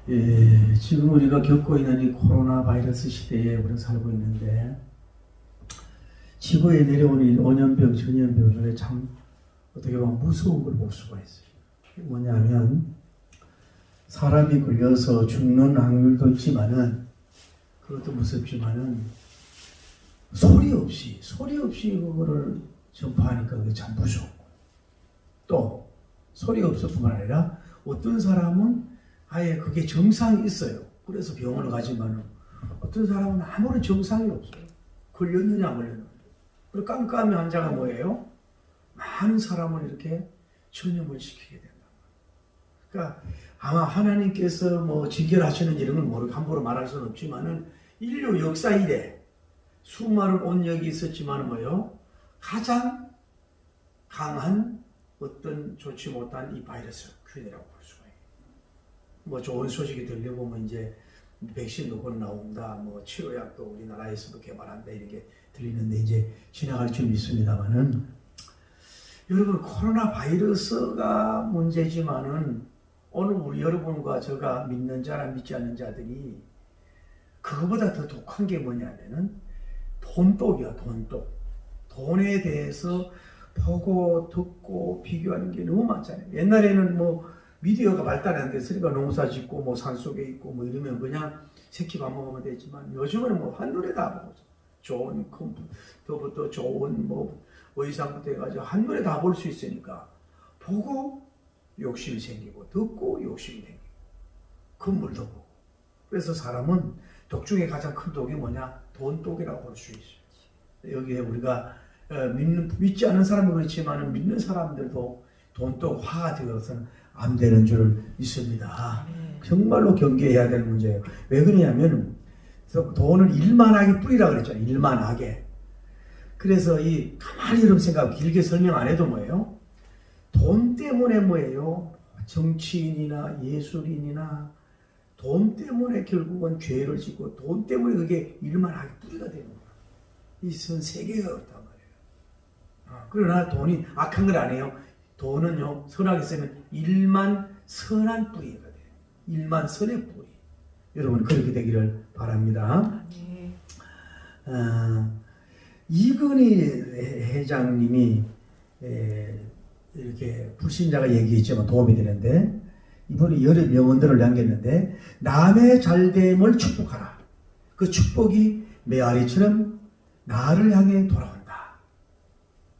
지금 우리가 겪고 있는 이 코로나 바이러스 시대에 우리가 살고 있는데 지구에 내려오는 이 오년병, 전염병 중에 참 어떻게 보면 무서운 걸 볼 수가 있어요. 그게 뭐냐면 사람이 걸려서 죽는 확률도 있지만은 그것도 무섭지만은 소리 없이 그거를 전파하니까 그게 참 무섭고 또 소리 없을 뿐만 아니라 어떤 사람은 아예 그게 정상이 있어요. 그래서 병원을 가지만 어떤 사람은 아무런 정상이 없어요. 걸렸느냐 안 걸렸느냐. 그리고 깜깜이 환자가 뭐예요? 많은 사람을 이렇게 전염을 시키게 된다. 그러니까 아마 하나님께서 뭐 직결하시는 이런 걸 모르고 함부로 말할 수는 없지만은 인류 역사 이래 수많은 온역이 있었지만 뭐요? 가장 강한 어떤 좋지 못한 이 바이러스 균이라고 볼 수가 있어요. 뭐 좋은 소식이 들려보면 이제 백신도 곧 나온다, 뭐 치료약도 우리나라에서도 개발한다 이렇게 들리는데 이제 지나갈 줄 믿습니다만은 여러분 코로나 바이러스가 문제지만은 오늘 우리 여러분과 제가 믿는 자랑 믿지 않는 자들이 그거보다 더 독한 게 뭐냐면은 돈독이야, 돈독. 돈에 대해서 보고 듣고 비교하는 게 너무 많잖아요. 옛날에는 뭐 미디어가 발달 안 됐으니까 농사 짓고 뭐 산속에 있고 뭐 이러면 그냥 새끼 밥 먹으면 되지만 요즘은 뭐 한눈에 다 보고 좋은 컴퓨터부터 좋은 뭐 의상부터 해가지고 한눈에 다 볼 수 있으니까 보고 욕심이 생기고 듣고 욕심이 생기고 건물도 보고 그래서 사람은 독 중에 가장 큰 독이 뭐냐? 돈독이라고 볼 수 있어요. 여기에 우리가 믿지 않는 사람은 그렇지만 믿는 사람들도 돈독 화가 되어서는 안 되는 줄 믿습니다. 정말로 경계해야 되는 문제예요. 왜 그러냐면 돈을 일만하게 뿌리라 그랬잖아요. 일만하게. 그래서 이 가만히 여러분 생각 길게 설명 안 해도 뭐예요? 돈 때문에 뭐예요? 정치인이나 예술인이나 돈 때문에 결국은 죄를 짓고 돈 때문에 그게 일만하게 뿌리가 되는 거예요. 이 전 세계가 그렇단 말이에요. 그러나 돈이 악한 건 아니에요. 돈은요 선하게 쓰면 일만 선한 뿌리가 돼요. 일만 선의 뿌리. 여러분 그렇게 되기를 바랍니다. 이건희 회장님이 이렇게 불신자가 얘기했지만 도움이 되는데 이분이 여러 명언들을 남겼는데 남의 잘됨을 축복하라. 그 축복이 메아리처럼 나를 향해 돌아온다.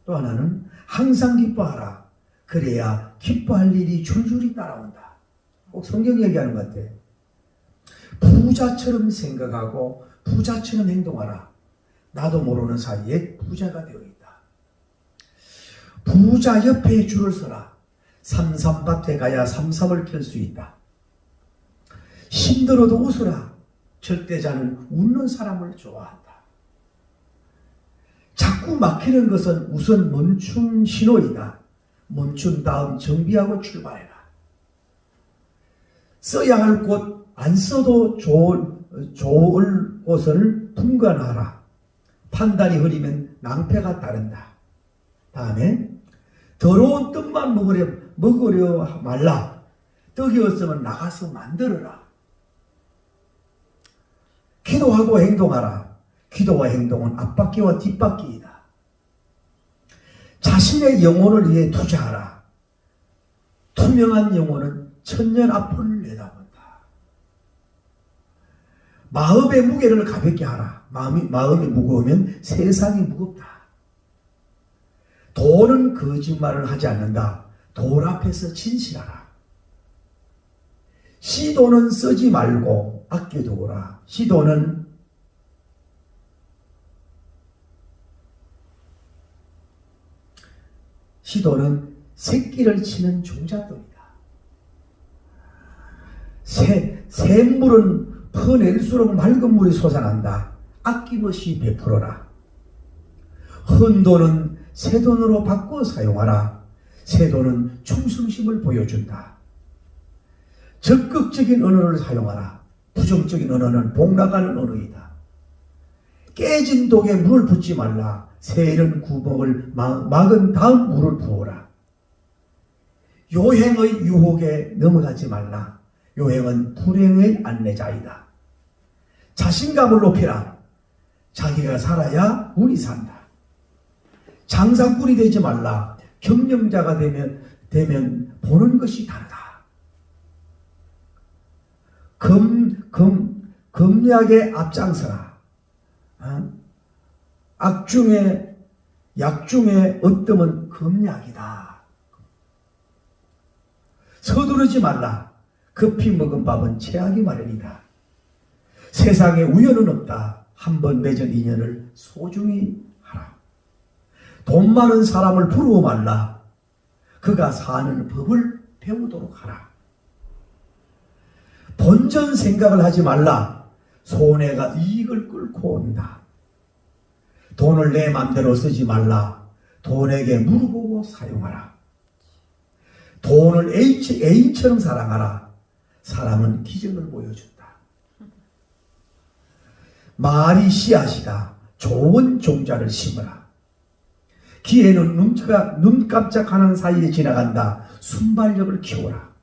또 하나는 항상 기뻐하라. 그래야 기뻐할 일이 줄줄이 따라온다. 꼭 성경 얘기하는 것 같아. 부자처럼 생각하고 부자처럼 행동하라. 나도 모르는 사이에 부자가 되어 있다. 부자 옆에 줄을 서라. 삼삼밭에 가야 삼삼을 켤 수 있다. 힘들어도 웃어라. 절대자는 웃는 사람을 좋아한다. 자꾸 막히는 것은 우선 멈춘 신호이다. 멈춘 다음 정비하고 출발해라. 써야 할 곳 안 써도 좋을 곳을 분간하라. 판단이 흐리면 낭패가 따른다. 다음에 더러운 떡만 먹으려 말라. 떡이 없으면 나가서 만들어라. 기도하고 행동하라. 기도와 행동은 앞바퀴와 뒷바퀴이다. 자신의 영혼을 위해 투자하라. 투명한 영혼은 천년 앞을 내다본다. 마음의 무게를 가볍게 하라. 마음이 무거우면 세상이 무겁다. 돈은 거짓말을 하지 않는다. 돌 앞에서 진실하라. 시돈은 쓰지 말고 아껴두어라. 시돈은 새끼를 치는 종잣돈이다. 샘물은 퍼낼수록 맑은 물이 솟아난다. 아낌없이 베풀어라. 헌돈은 새돈으로 바꿔 사용하라. 새돈은 충성심을 보여준다. 적극적인 언어를 사용하라. 부정적인 언어는 복나가는 언어이다. 깨진 독에 물을 붓지 말라. 새는 구멍을 막은 다음 물을 부어라. 요행의 유혹에 넘어가지 말라. 요행은 불행의 안내자이다. 자신감을 높이라. 자기가 살아야 운이 산다. 장사꾼이 되지 말라. 경영자가 되면 보는 것이 다르다. 검약에 앞장서라. 약 중에 어뜸은 검약이다. 서두르지 말라. 급히 먹은 밥은 체하기 마련이다. 세상에 우연은 없다. 한 번 맺은 인연을 소중히 하라. 돈 많은 사람을 부러워 말라. 그가 사는 법을 배우도록 하라. 본전 생각을 하지 말라. 손해가 이익을 끌고 온다. 돈을 내 맘대로 쓰지 말라. 돈에게 물어보고 사용하라. 돈을 애인처럼 사랑하라. 사랑은 기적을 보여준다. 말이 씨앗이다. 좋은 종자를 심으라. 기회는 눈 깜짝하는 사이에 지나간다. 순발력을 키워라.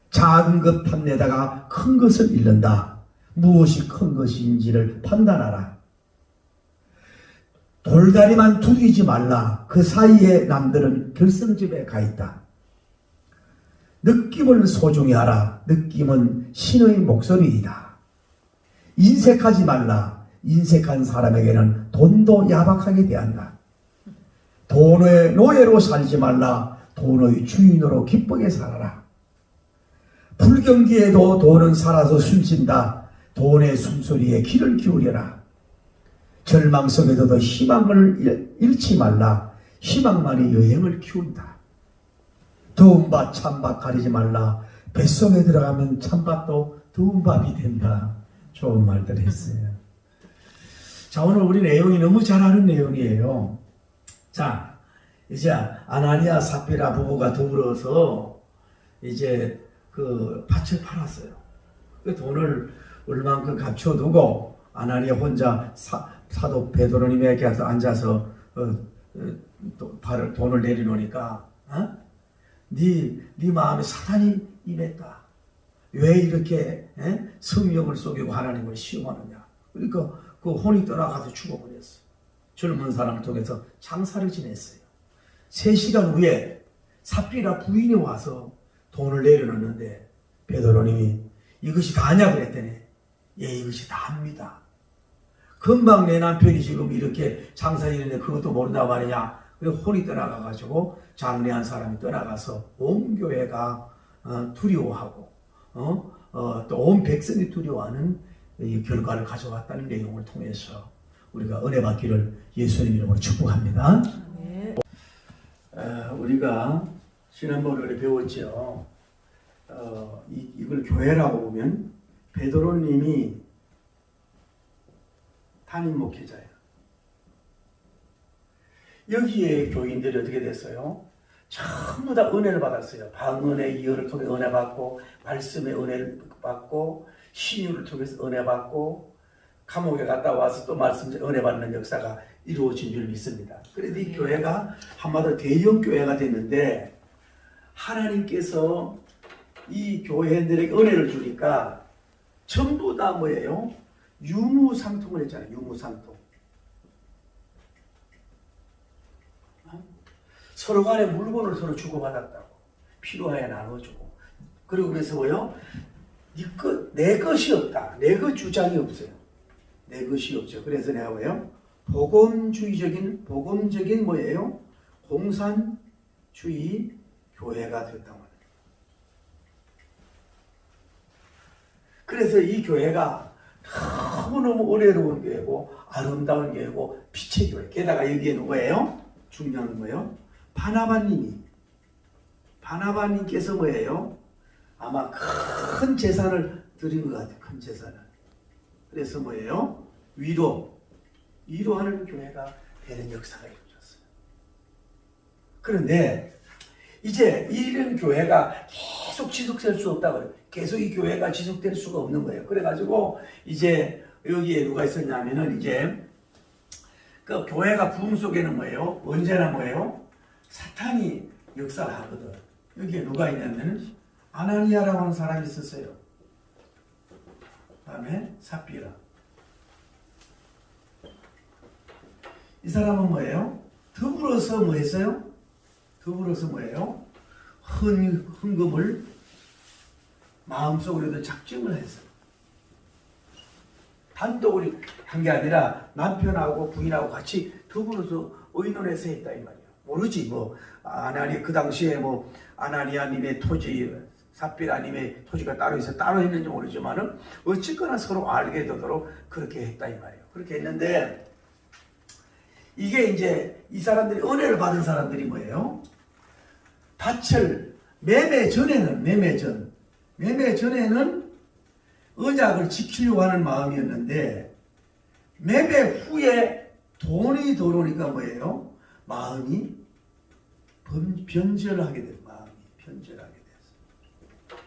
작은 것 탐내다가 큰 것을 잃는다. 무엇이 큰 것인지를 판단하라. 돌다리만 두드리지 말라. 그 사이에 남들은 결승점에 가 있다. 느낌을 소중히 하라. 느낌은 신의 목소리이다. 인색하지 말라. 인색한 사람에게는 돈도 야박하게 대한다. 돈의 노예로 살지 말라. 돈의 주인으로 기쁘게 살아라. 불경기에도 돈은 살아서 숨쉰다. 돈의 숨소리에 귀를 기울여라. 절망 속에서도 희망을 잃지 말라. 희망만이 여행을 키운다. 더운 밥 찬밥 가리지 말라. 뱃속에 들어가면 찬밥도 더운 밥이 된다. 좋은 말들 했어요. 자, 오늘 우리 내용이 너무 잘 아는 내용이에요. 자, 이제 아나니아 삽비라 부부가 더불어서 이제 그 밭을 팔았어요. 그 돈을 얼만큼 갖춰두고 아나니아 혼자 사도 베드로님에게 가서 앉아서 돈을 내려놓으니까 네 마음에 사탄이 임했다. 왜 이렇게 성령을 속이고 하나님을 시험하느냐. 그러니까 그 혼이 떠나가서 죽어버렸어. 젊은 사람을 통해서 장사를 지냈어요. 3시간 후에 삽비라 부인이 와서 돈을 내려놓는데 베드로님이 이것이 다냐 그랬더니 예, 이것이 다합니다. 금방 내 남편이 지금 이렇게 장사 지냈는데 그것도 모른다 말이냐. 그래서 혼이 떠나가가지고 장례한 사람이 떠나가서 온 교회가 두려워하고 또 온 백성이 두려워하는 이 결과를 가져왔다는 내용을 통해서 우리가 은혜 받기를 예수님 이름으로 축복합니다. 네. 우리가 지난번에 배웠죠. 이걸 교회라고 보면 베드로님이 담임 목회자예요. 여기에 교인들이 어떻게 됐어요? 전부 다 은혜를 받았어요. 방언의 이어를 통해 은혜 받고, 말씀의 은혜를 받고, 신유를 통해서 은혜 받고, 감옥에 갔다 와서 또 말씀 은혜 받는 역사가 이루어진 줄 믿습니다. 그래서 이 교회가 한마디로 대형 교회가 됐는데 하나님께서 이 교회들에게 은혜를 주니까 전부 다 뭐예요? 유무상통을 했잖아요. 유무상통. 서로 간에 물건을 서로 주고받았다고. 필요하에 나눠주고. 그리고 그래서 뭐요? 내 것이 없다. 내 것 주장이 없어요. 내 것이 없죠. 그래서 내가 뭐예요? 복음적인 뭐예요? 공산주의 교회가 됐단 말이에요. 그래서 이 교회가 너무너무 은혜로운 교회고 아름다운 교회고 빛의 교회. 게다가 여기에 누구예요? 중요한 건 뭐예요? 바나바님께서 뭐예요? 아마 큰 재산을 드린 것 같아요. 큰 재산을. 그래서 뭐예요? 위로하는 교회가 되는 역사가 이루어졌어요. 그런데 이제 이런 교회가 계속 지속될 수 없다고 해요. 계속 이 교회가 지속될 수가 없는 거예요. 그래가지고 이제 여기에 누가 있었냐면은 이제 그 교회가 부흥 속에는 뭐예요? 언제나 뭐예요? 사탄이 역사를 하거든. 여기에 누가 있냐면 아나니아라고 하는 사람이 있었어요. 다음에 삽비라. 이 사람은 뭐예요? 더불어서 뭐 했어요? 더불어서 뭐예요? 헌금을 마음속으로도 작정을 했어요. 단독으로 한 게 아니라 남편하고 부인하고 같이 더불어서 의논해서 했다 이 말이에요. 모르지 뭐 아나니 그 당시에 뭐 아나니아님의 토지, 삽비라님의 토지가 따로 있어 따로 했는지 모르지만은 어쨌거나 서로 알게 되도록 그렇게 했다 이 말이에요. 그렇게 했는데 이게 이제 이 사람들이 은혜를 받은 사람들이 뭐예요? 밭을 매매 전에는 언약을 지키려고 하는 마음이었는데 매매 후에 돈이 들어오니까 뭐예요? 마음이 변절하게 돼요. 마음이 변절하게 됐어요.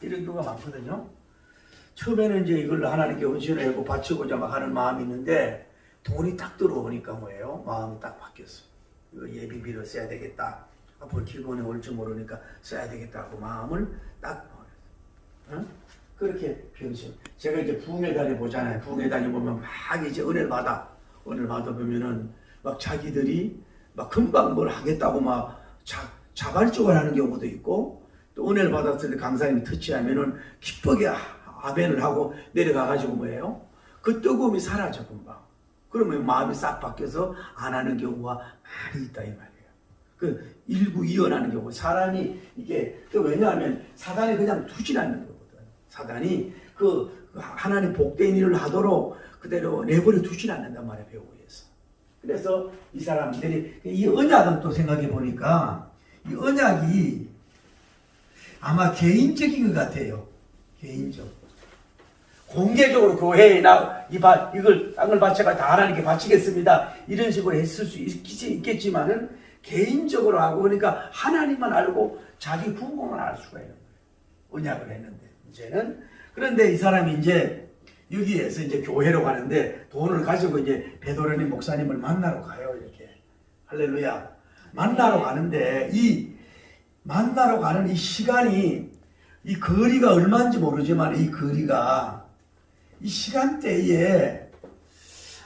이런 경우가 많거든요. 처음에는 이제 이걸 하나님께 헌신을 하고 바치고자 막 하는 마음이 있는데 돈이 딱 들어오니까 뭐예요? 마음이 딱 바뀌었어요. 이거 예비비로 써야 되겠다. 앞으로 기본에 올지 모르니까 써야 되겠다고 마음을 딱 응? 그렇게 변신. 제가 이제 부흥회 다녀보잖아요. 부흥회 다녀보면 막 이제 은혜를 받아보면은 막 자기들이 막 금방 뭘 하겠다고 막 자발적으로 하는 경우도 있고 또 은혜를 받았을 때 강사님이 터치하면은 기쁘게 아멘을 하고 내려가가지고 뭐예요? 그 뜨거움이 사라져 금방. 그러면 마음이 싹 바뀌어서 안 하는 경우가 많이 있다 이 말이에요. 그 일부 이혼하는 경우 사람이 이게 왜냐하면 사단이 그냥 두진 않는 거거든. 사단이 그 하나님 복된 일을 하도록 그대로 내버려 두진 않는단 말이에요. 배우고 해서. 그래서 이 사람들이 이 언약은 또 생각해 보니까 이 언약이 아마 개인적인 것 같아요. 개인적. 공개적으로 교회에 이걸 땅을 바쳐가 다 하나님께 바치겠습니다. 이런 식으로 했을 수 있겠지만은 개인적으로 하고 그러니까 하나님만 알고 자기 부모만 알 수가 있는 거예요. 언약을 했는데 이제는 그런데 이 사람이 이제 여기에서 이제 교회로 가는데 돈을 가지고 이제 베드로님 목사님을 만나러 가요. 이렇게 할렐루야 만나러 가는데 이 만나러 가는 이 시간이 이 거리가 얼마인지 모르지만 이 거리가 이 시간대에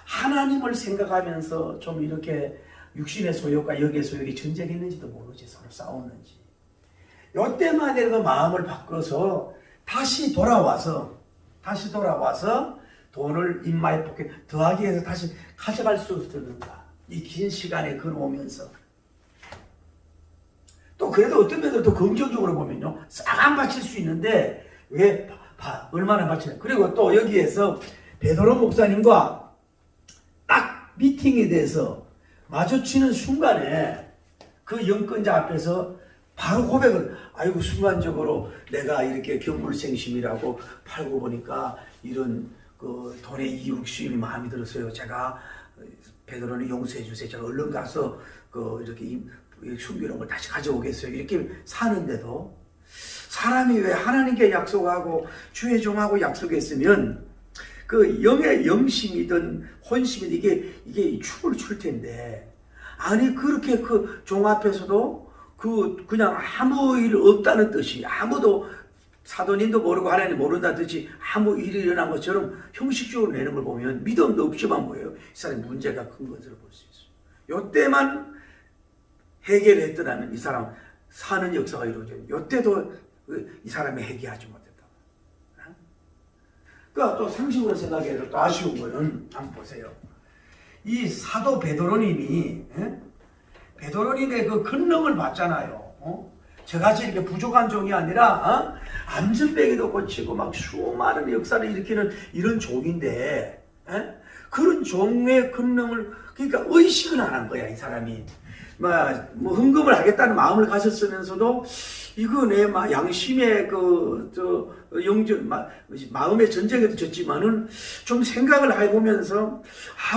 하나님을 생각하면서 좀 이렇게 육신의 소욕과 영의 소욕이 전쟁했는지도 모르지 서로 싸웠는지 요때만 되는 마음을 바꿔서 다시 돌아와서 돈을 인마에 포켓 더하기 위해서 다시 가져갈 수 있었는가 이 긴 시간에 걸어오면서 또 그래도 어떤 면으로 또 긍정적으로 보면요 싹 안 바칠 수 있는데 왜 얼마나 바치냐 그리고 또 여기에서 베드로 목사님과 딱 미팅에 대해서 마주치는 순간에 그 영권자 앞에서 바로 고백을 아이고 순간적으로 내가 이렇게 견물생심이라고 팔고 보니까 이런 그 돈의 이육심이 마음이 들었어요. 제가 베드로는 용서해 주세요. 제가 얼른 가서 그 이렇게 숨겨놓은 걸 다시 가져오겠어요. 이렇게 사는데도 사람이 왜 하나님께 약속하고 주의 종하고 약속했으면 그 영의 영심이든 혼심이든 이게 춤을 출 텐데 아니 그렇게 그 종 앞에서도 그냥 아무 일 없다는 뜻이 아무도 사도님도 모르고 하나님 모른다는 뜻이 아무 일이 일어난 것처럼 형식적으로 내는 걸 보면 믿음도 없지만 뭐예요? 이 사람이 문제가 큰 것으로 볼 수 있어요. 요때만 해결했더라면 이 사람 사는 역사가 이루어져요. 요때도 이 사람이 해결하지 못했다. 그러니까 또 상식으로 생각해도 또 아쉬운 거는 한번 보세요. 이 사도 베드로님이 베드로님의 그 권능을 봤잖아요. 저같이 이렇게 부족한 종이 아니라 안전뱅이도 고치고 막 수많은 역사를 일으키는 이런 종인데 그런 종의 권능을 그러니까 의식을 안 한 거야 이 사람이. 뭐 헌금을 하겠다는 마음을 가졌으면서도 이거 내 양심의 마음의 전쟁에도 졌지만은 좀 생각을 해보면서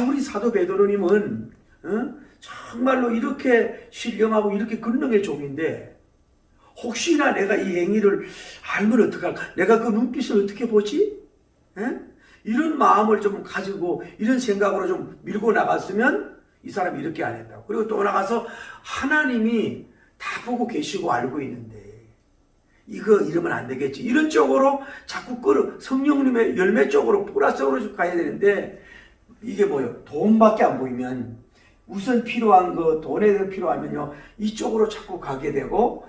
우리 사도 베드로님은 정말로 이렇게 신령하고 이렇게 권능의 종인데 혹시나 내가 이 행위를 알면 어떡할까? 내가 그 눈빛을 어떻게 보지? 이런 마음을 좀 가지고 이런 생각으로 좀 밀고 나갔으면 이 사람이 이렇게 안 했다고. 그리고 또 나가서 하나님이 다 보고 계시고 알고 있는데 이거 이러면 안 되겠지. 이런 쪽으로 자꾸 성령님의 열매 쪽으로 플러스로 가야 되는데 이게 뭐예요? 돈밖에 안 보이면 우선 필요한 거 돈에 대해 필요하면요 이쪽으로 자꾸 가게 되고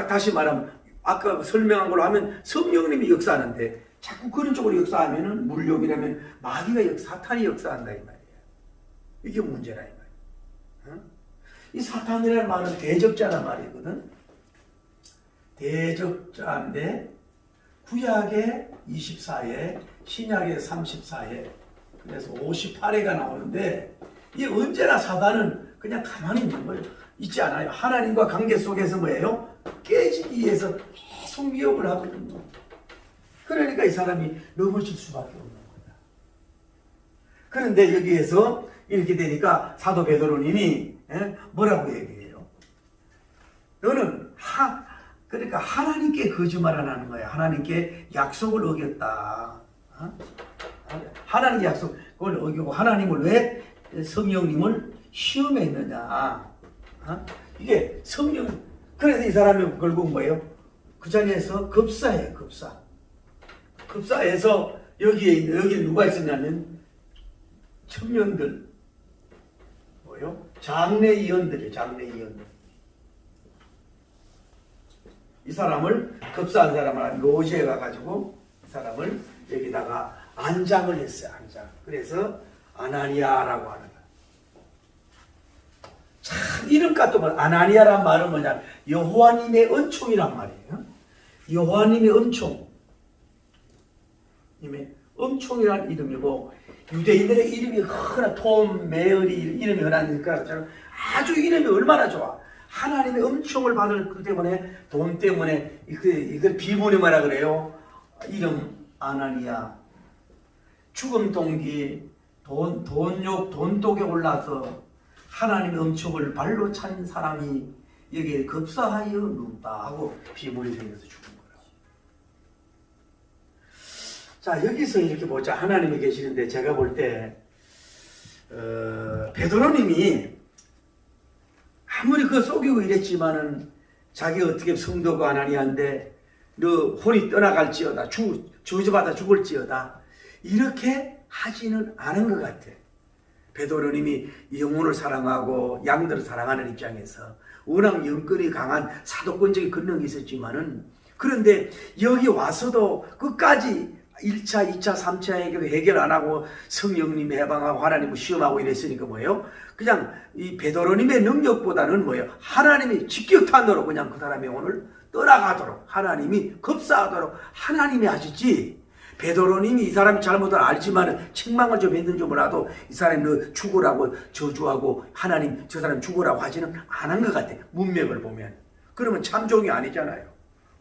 다시 말하면 아까 설명한 걸로 하면 성령님이 역사하는데 자꾸 그런 쪽으로 역사하면은 물욕이라면 마귀가 사탄이 역사한다 이 말이에요. 이게 문제라 이 말이에요. 이 사탄이라는 말은 대적자란 말이거든. 대적자인데 구약에 24회, 신약에 34회, 그래서 58회가 나오는데 이 언제나 사단은 그냥 가만히 있는 거예요. 있지 않아요. 하나님과 관계 속에서 뭐예요? 깨지기 위해서 계속 미혹을 하고 있는 거예요. 그러니까 이 사람이 넘어질 수밖에 없는 거예요. 그런데 여기에서 이렇게 되니까 사도 베드로님이 뭐라고 얘기해요? 너는 그러니까 하나님께 거짓말 안 하는 거야. 하나님께 약속을 어겼다. 하나님의 약속을 어기고 하나님을 왜 성령님을 시험했느냐. 이게 성령. 그래서 이 사람이 결국 뭐예요? 그 자리에서 급사해요. 급사해서 여기 누가 있었냐면 청년들 뭐요? 장례위원들이에요. 장례위원들. 이 사람을 급사한 사람을 로지에 가가지고 이 사람을 여기다가 안장을 했어요. 안장. 그래서 아나니아라고 하는 거예요. 참 이름값도 아나니아란 말은 뭐냐? 여호와님의 은총이란 말이에요. 여호와님의 은총. 은총이란 이름이고 유대인들의 이름이 흔한 톰, 메어리 이름이 흔하니까 아주 이름이 얼마나 좋아. 하나님의 은총을 받을 그 때문에 돈 때문에 이걸 비문이 뭐라 그래요? 이름 아나니아. 죽음 동기 돈욕 돈독에 올라서 하나님의 은총을 발로 찬 사람이 여기에 급사하여 눕다 하고 비문이 생겨서 죽은 거라고. 자 여기서 이렇게 보자. 하나님이 계시는데 제가 볼 때 베드로님이 아무리 속이고 이랬지만은 자기가 어떻게 성도가 아나니아인데 너 혼이 떠나갈지어다 저주받아 죽을지어다 이렇게 하지는 않은 것 같아. 베드로님이 영혼을 사랑하고 양들을 사랑하는 입장에서 워낙 영권이 강한 사도권적인 권력이 있었지만은 그런데 여기 와서도 끝까지 1차, 2차, 3차 해결 안 하고 성령님이 해방하고 하나님을 시험하고 이랬으니까 뭐예요? 그냥 이 베드로님의 능력보다는 뭐예요? 하나님이 직격탄으로 그냥 그 사람의 영혼을 떠나가도록 하나님이 급사하도록 하나님이 하셨지. 베드로님이 이 사람이 잘못을 알지만 책망을 좀 했는지 몰라도 이 사람이 너 죽으라고 저주하고 하나님 저 사람 죽으라고 하지는 않은 것 같아. 문맥을 보면. 그러면 참종이 아니잖아요.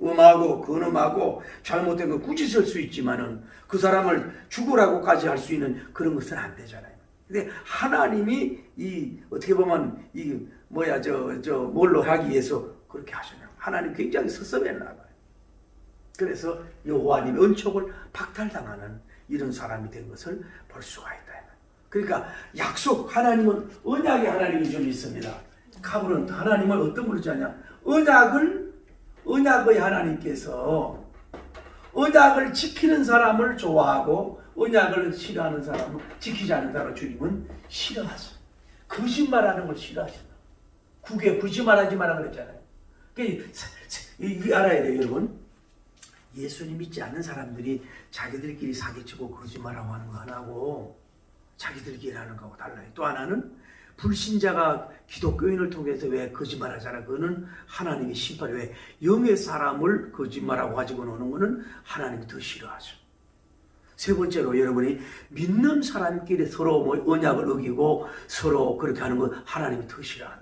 음하고 근음하고 잘못된 거 굳이 쓸 수 있지만은 그 사람을 죽으라고까지 할 수 있는 그런 것은 안 되잖아요. 근데 하나님이 어떻게 보면 뭘로 하기 위해서 그렇게 하셨나. 하나님 굉장히 섭섭했나 봐요. 그래서 여호와님의 은총을 박탈당하는 이런 사람이 된 것을 볼 수가 있다. 그러니까 약속 하나님은 언약의 하나님이 좀 있습니다. 가브는 하나님을 어떤 분을 하냐? 언약의 하나님께서 언약을 지키는 사람을 좋아하고 언약을 싫어하는 사람은 지키지 않는 사람을 주님은 싫어하죠. 거짓말하는 걸 싫어하신다. 국에 거짓말하지 마라 그랬잖아요. 이 알아야 돼요, 여러분. 예수님 믿지 않는 사람들이 자기들끼리 사기치고 거짓말하고 하는 거 하나고 자기들끼리 하는 거하고 달라요. 또 하나는 불신자가 기독교인을 통해서 왜 거짓말하잖아. 그거는 하나님의 심판이 왜 영의 사람을 거짓말하고 가지고 노는 거는 하나님이 더 싫어하죠. 세 번째로 여러분이 믿는 사람끼리 서로 언약을 어기고 서로 그렇게 하는 거 하나님이 더 싫어한다.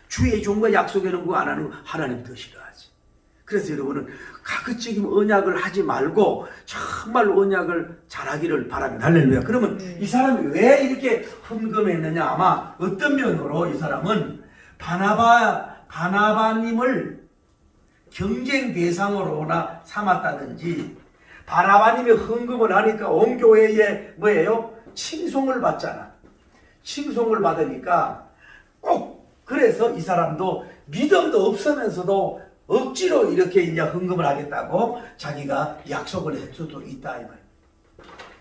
주의 종과 약속해 놓은 거 안 하는 거 하나님이 더 싫어하지. 그래서 여러분은 가급적이면 언약을 하지 말고 정말로 언약을 잘하기를 바랍니다. 할렐루야. 그러면 이 사람이 왜 이렇게 흠금했느냐? 아마 어떤 면으로 이 사람은 바나바님을 경쟁 대상으로나 삼았다든지 바나바님이 헌금을 하니까 온 교회에 뭐예요? 칭송을 받잖아. 칭송을 받으니까 꼭 그래서 이 사람도 믿음도 없으면서도 억지로 이렇게 이제 헌금을 하겠다고 자기가 약속을 할 수도 있다 이 말이에요.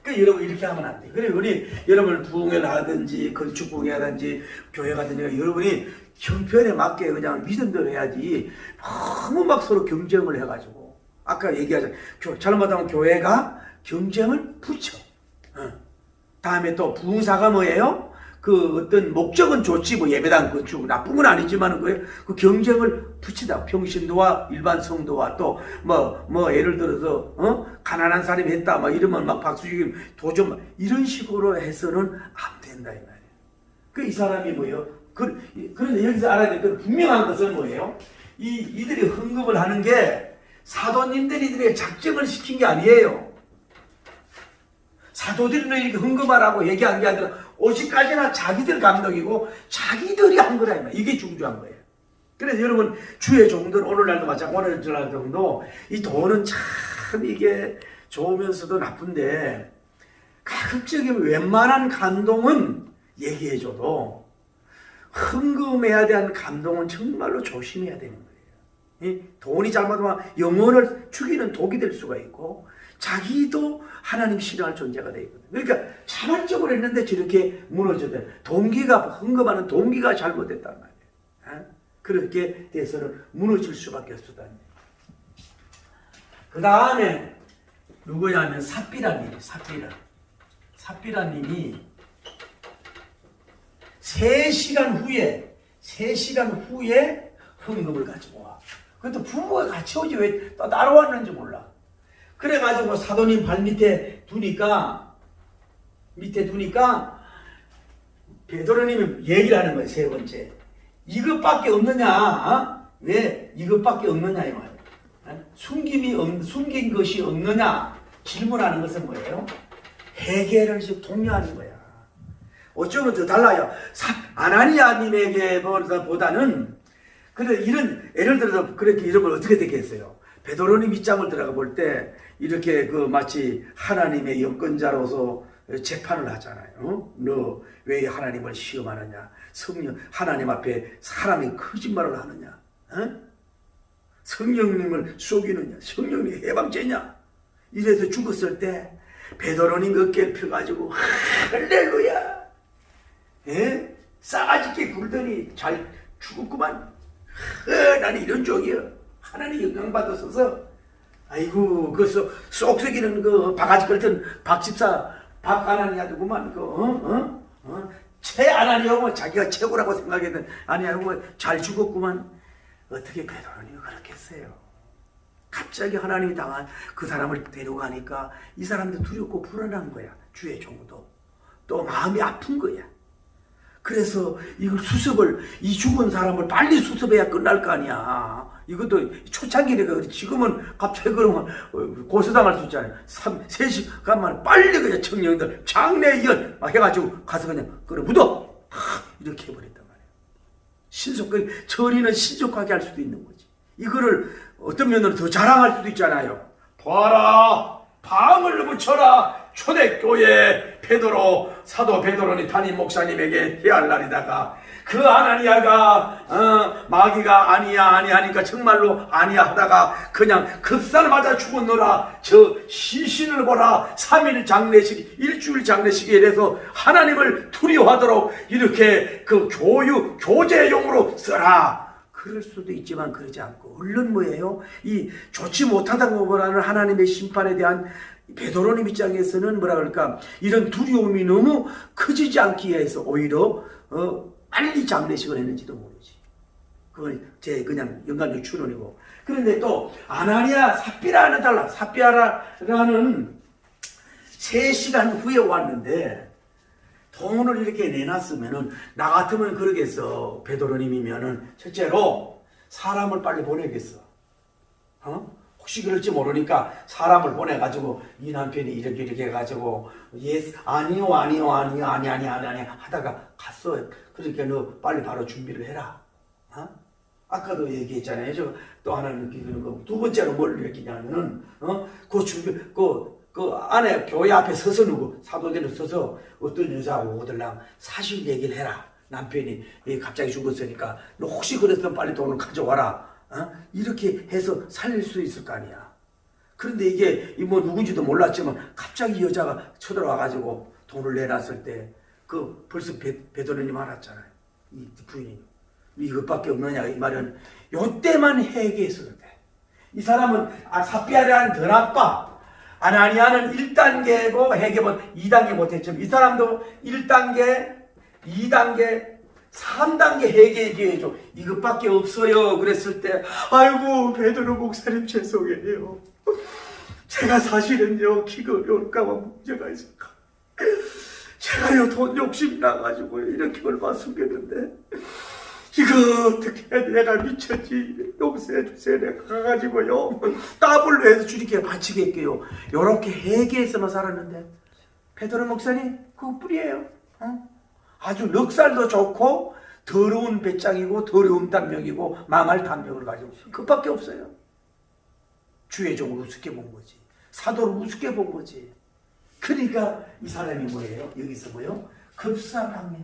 그 여러분 이렇게 하면 안 돼. 그래 우리 여러분 부흥회를 하든지 건축 부흥회 하든지 교회 가든지 여러분이 형편에 맞게 그냥 믿음대로 해야지 너무 막 서로 경쟁을 해가지고 아까 얘기하자 잘못하면 교회가 경쟁을 붙여. 다음에 또 부흥사가 뭐예요? 그 어떤 목적은 좋지 뭐 예배당 건축 나쁜 건 아니지만 그 경쟁을 붙이다 평신도와 일반 성도와 또 뭐 예를 들어서 가난한 사람이 했다 막 이러면 막 박수 치기 도전 이런 식으로 해서는 안 된다 이 말이에요. 그 이 사람이 뭐예요? 그런데 여기서 알아야 될 건 분명한 것은 뭐예요? 이들이 헌금을 하는 게 사도님들이 이들에게 작정을 시킨 게 아니에요. 사도들은 이렇게 헌금하라고 얘기한 게 아니라 오직까지나 자기들 감독이고 자기들이 한 거라 이게 중요한 거예요. 그래서 여러분 주의 종들 오늘날도 마찬가지로 오늘날도 이 돈은 참 이게 좋으면서도 나쁜데 가급적이면 웬만한 감동은 얘기해줘도 헌금해야 대한 감동은 정말로 조심해야 되는 거예요. 돈이 잘못하면 영혼을 죽이는 독이 될 수가 있고 자기도 하나님 싫어하는 존재가 되거든요. 그러니까 자발적으로 했는데 저렇게 무너져요. 동기가 헌금하는 동기가 잘못됐단 말이에요. 그렇게 돼서는 무너질 수밖에 없었다. 그 다음에 누구냐면 삽비라님이 삽비라님이 3시간 후에 헌금을 가지고 와. 그것도 부부가 같이 오지 왜 따로 왔는지 몰라. 그래가지고 사도님 발 밑에 두니까 베드로님이 얘기를 하는 거예요. 세 번째 이것밖에 없느냐? 왜 이것밖에 없느냐 이 말이에요. 숨긴 것이 없느냐? 질문하는 것은 뭐예요? 회개를 독려하는 거야. 어쩌면 더 달라요. 아나니아님에게 보다는 그래 이런 예를 들어서 그렇게 이러면 어떻게 되겠어요? 베드로님 입장을 들어가 볼 때 이렇게 마치 하나님의 영권자로서 재판을 하잖아요. 너 왜 하나님을 시험하느냐? 성령 하나님 앞에 사람이 거짓말을 하느냐? 성령님을 속이느냐? 성령이 해방죄냐? 이래서 죽었을 때 베드로님 어깨를 펴가지고 할렐루야! 싸가지게 굴더니 잘 죽었구만. 나는 이런 종이야. 하나님 영광 받았어서 아이고 그 쏙쏙이는 그 바가지 걸던 박집사 박아나니아도구만 최아나니아고 자기가 최고라고 생각했던 아니하고 잘 죽었구만. 어떻게 베드로님이 그렇게 했어요? 갑자기 하나님이 당한 그 사람을 데려가니까 이 사람도 두렵고 불안한 거야. 주의 종도 또 마음이 아픈 거야. 그래서 이걸 이 죽은 사람을 빨리 수습해야 끝날 거 아니야. 이것도 초창기니까 지금은 갑자기 그러면 고소당할 수 있잖아요. 3시간 만에 빨리 그냥 청년들 장례연 막 해가지고 가서 그냥 묻어 이렇게 해버렸단 말이에요. 신속하게 처리는 신속하게 할 수도 있는 거지. 이거를 어떤 면으로 더 자랑할 수도 있잖아요. 봐라 방을 붙여라 초대교회 사도 베드로니 담임 목사님에게 해할 날이다가 그 아나니아가 마귀가 아니야 하니까 정말로 아니야 하다가 그냥 급살 맞아 죽었노라. 저 시신을 보라. 3일 장례식 일주일 장례식에 이래서 하나님을 두려워하도록 이렇게 그 교제용으로 써라. 그럴 수도 있지만 그러지 않고 얼른 뭐예요? 이 좋지 못하다고 보라는 하나님의 심판에 대한 베드로님 입장에서는 뭐라 그럴까 이런 두려움이 너무 커지지 않기 위해서 오히려 빨리 장례식을 했는지도 모르지. 그건 제 그냥 연관적 추론이고. 그런데 또 아나니아 삽비라는 달라. 삽비라는 3시간 후에 왔는데 돈을 이렇게 내놨으면은 나 같으면 그러겠어. 베드로님이면은 첫째로 사람을 빨리 보내겠어. 혹시 그럴지 모르니까 사람을 보내가지고 이 남편이 이렇게 해가지고 아니요 하다가 갔어. 그러니까 너 빨리 바로 준비를 해라. 아까도 얘기했잖아요. 저 또 하나 느끼는 거. 두 번째로 뭘 느끼냐면은 그 안에 교회 앞에 서서 사도들이 서서 어떤 여자하고 오들랑 사실 얘기를 해라. 남편이 갑자기 죽었으니까 너 혹시 그랬으면 빨리 돈을 가져와라. 이렇게 해서 살릴 수 있을 거 아니야. 그런데 이게 뭐 누군지도 몰랐지만 갑자기 여자가 쳐들어와가지고 돈을 내놨을 때 그 벌써 베드로님 알았잖아요. 이 부인이 이것밖에 없느냐 이 말은 요때만 회개했어도 돼. 이 사람은 삽비아라는 더 나빠. 아나니아는 1단계고 회개는 2단계 못했지만 이 사람도 1단계, 2단계, 3단계 회개의 기회죠. 이것밖에 없어요. 그랬을 때 아이고 베드로 목사님 죄송해요. 제가 사실은요 기가 어려울까봐 문제가 있을까. 제가요 돈 욕심 나가지고 이렇게 얼마 숨겼는데 이거 어떻게 내가 미쳤지. 용서해 주세요. 내가 가가지고요 더블로 해서 주님께 바치겠게요. 요렇게 회개해서만 살았는데 베드로 목사님 그것뿐이에요. 아주 넉살도 좋고 더러운 배짱이고 더러운 단명이고 망할 단명을 가지고 그밖에 없어요. 주의 종을 우습게 본 거지. 사도를 우습게 본 거지. 그러니까 이 사람이 뭐예요? 여기서 뭐예요? 급사랑이에요.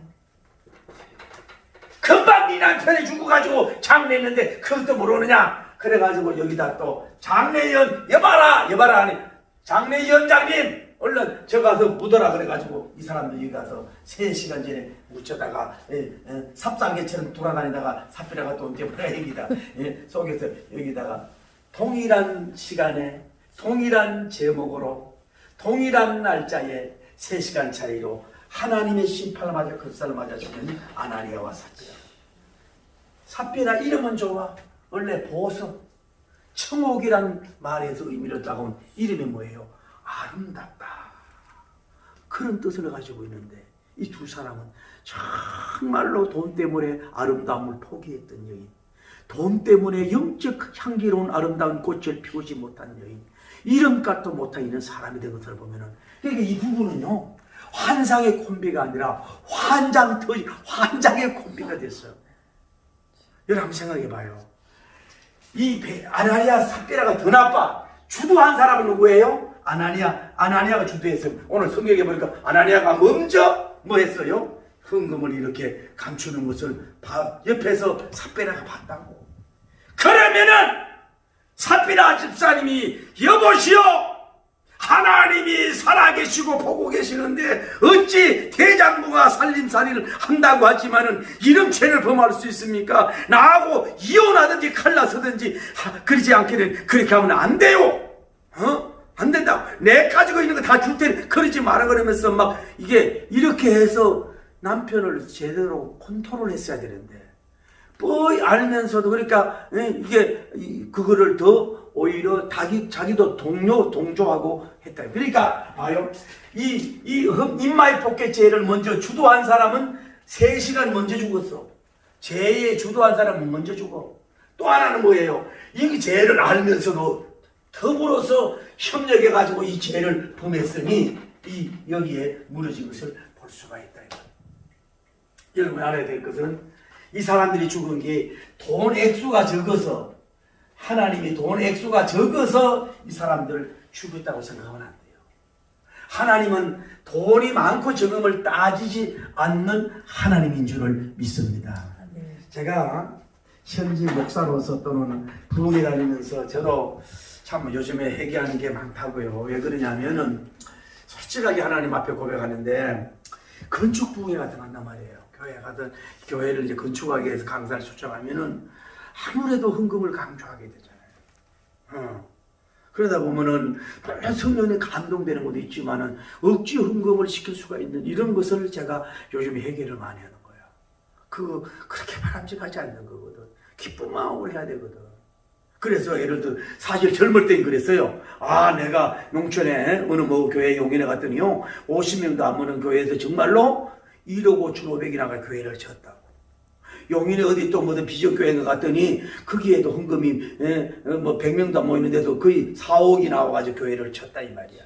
금방 네 남편이 죽어가지고 장례했는데 그것도 모르느냐? 그래가지고 여기다 또 장례연 여봐라 하니 장례위원장님 얼른 저 가서 묻어라 그래가지고 이 사람도 여기 가서 3시간 전에 묻혀다가 삽상개처럼 돌아다니다가 삽비라가 또 언제부터 여기다 속에서 여기다가 동일한 시간에 동일한 제목으로 동일한 날짜에 3시간 차이로 하나님의 심판을 맞아 급사를 맞아 죽는 아나니아와 삽비라. 삽비라 이름은 좋아. 원래 보석 청옥이란 말에서 의미를 따온 이름이 뭐예요? 아름답다. 그런 뜻을 가지고 있는데 이 두 사람은 정말로 돈 때문에 아름다움을 포기했던 여인, 돈 때문에 영적 향기로운 아름다운 꽃을 피우지 못한 여인, 이름값도 못한 이런 사람이 된 것을 보면은 그러니까 이 부분은요 환상의 콤비가 아니라 환장의 콤비가 됐어요. 여러분 한번 생각해봐요. 이 아나니아 삽비라가 더 나빠. 주도한 사람은 누구예요? 아나니아가 주도했어요. 오늘 성경에 보니까 아나니아가 먼저 뭐 했어요? 헌금을 이렇게 감추는 것을 옆에서 삽비라가 봤다고. 그러면은 삽비라 집사님이 여보시오 하나님이 살아계시고 보고 계시는데 어찌 대장부가 살림살이를 한다고 하지만은 이런 죄를 범할 수 있습니까? 나하고 이혼하든지 칼나서든지 그러지 않기는 그렇게 하면 안 돼요. 안 된다고. 내 가지고 있는 거 다 줄 테니 그러지 마라 그러면서 막 이게 이렇게 해서 남편을 제대로 컨트롤 했어야 되는데 알면서도 그러니까 이게 그거를 더 오히려 자기도 동조하고 했다. 그러니까 봐요. 이 인마의 폭격 죄를 먼저 주도한 사람은 3시간 먼저 죽었어. 죄에 주도한 사람은 먼저 죽어. 또 하나는 뭐예요? 이 죄를 알면서도 더불어서 협력해가지고 이 죄를 범했으니 여기에 무너진 것을 볼 수가 있다. 여러분 알아야 될 것은 이 사람들이 죽은 게 돈 액수가 적어서 하나님이 돈 액수가 적어서 이 사람들을 죽였다고 생각하면 안 돼요. 하나님은 돈이 많고 적음을 따지지 않는 하나님인 줄을 믿습니다. 제가 현지 목사로서 또는 부흥회 다니면서 저도 참 요즘에 회개하는 게 많다고요. 왜 그러냐면은 솔직하게 하나님 앞에 고백하는데 건축 부흥회 같은 거 한단 말이에요. 교회 가든 교회를 이제 건축하기 위해서 강사를 초청하면은 아무래도 헌금을 강조하게 되잖아요. 그러다 보면은 성령에 감동되는 것도 있지만은 억지 헌금을 시킬 수가 있는 이런 것을 제가 요즘에 회개를 많이 하는 거예요. 그렇게 바람직하지 않는 거거든. 기쁜 마음으로 해야 되거든. 그래서 예를 들어 사실 젊을 땐 그랬어요. 내가 농촌에 어느 교회 용인에 갔더니요 50명도 안 모는 교회에서 정말로 1억 5,500이나가 교회를 쳤다고. 용인에 어디 또 무슨 비전교회에 갔더니 거기에도 헌금이 100명도 안 모이는데도 거의 4억이 나와가지고 교회를 쳤다 이 말이야.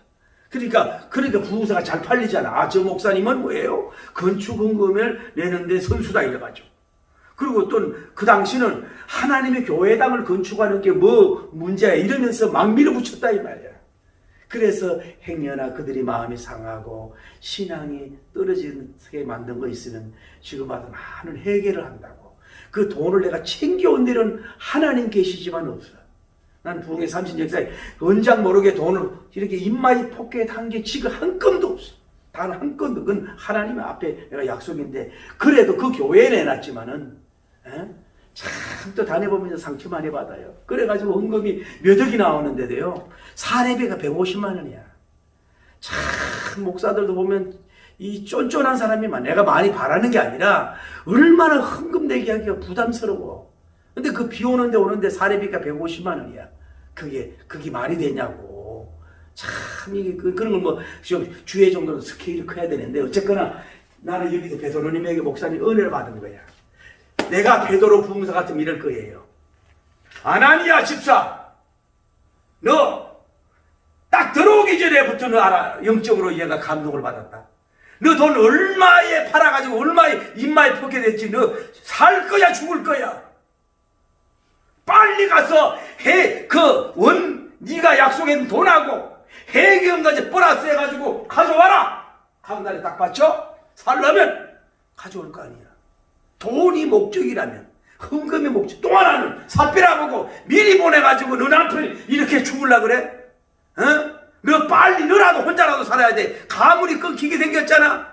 그러니까 부흥사가 잘 팔리잖아. 저 목사님은 뭐예요? 건축 헌금을 내는데 선수다 이래가지고. 그리고 또 그 당시는 하나님의 교회당을 건축하는 게 뭐 문제야 이러면서 막 밀어붙였다 이 말이야. 그래서 행여나 그들이 마음이 상하고 신앙이 떨어지게 만든 거 있으면 지금 와서 많은 회개를 한다고. 그 돈을 내가 챙겨온 데는 하나님 계시지만 없어. 난 부흥의 30년 역사에 언장 모르게 돈을 이렇게 입마이 포켓한 게 지금 한 건도 없어. 단 한 건도. 그건 하나님 앞에 내가 약속인데, 그래도 그 교회에 내놨지만은 참 또 다녀보면서 상처 많이 받아요. 그래가지고 헌금이 몇 억이 나오는데도요, 사례비가 150만 원이야. 참 목사들도 보면 이 쫀쫀한 사람이만, 내가 많이 바라는 게 아니라 얼마나 헌금 내기 하기가 부담스러워. 근데 그 비 오는데 사례비가 150만 원이야. 그게 말이 되냐고. 참 이게 그런 걸 뭐 주의 정도로 스케일이 커야 되는데, 어쨌거나 나는 여기서 베드로님에게 목사님 은혜를 받은 거야. 내가 베드로 부흥사 같으면 이럴 거예요. 아나니아 집사, 너 딱 들어오기 전에부터 너 알아. 영적으로 얘가 감동을 받았다. 너 돈 얼마에 팔아가지고 얼마에 입마에 포게 됐지. 너 살 거야 죽을 거야. 빨리 가서 네가 약속한 돈하고 해경까지 플러스 해가지고 가져와라. 한 달에 딱 받쳐 살려면 가져올 거 아니야. 돈이 목적이라면, 헌금이 목적. 또 하나는 삽비라 보고 미리 보내가지고 너 남편 이렇게 죽을라 그래? 너 빨리, 너라도 혼자라도 살아야 돼. 가문이 끊기게 생겼잖아.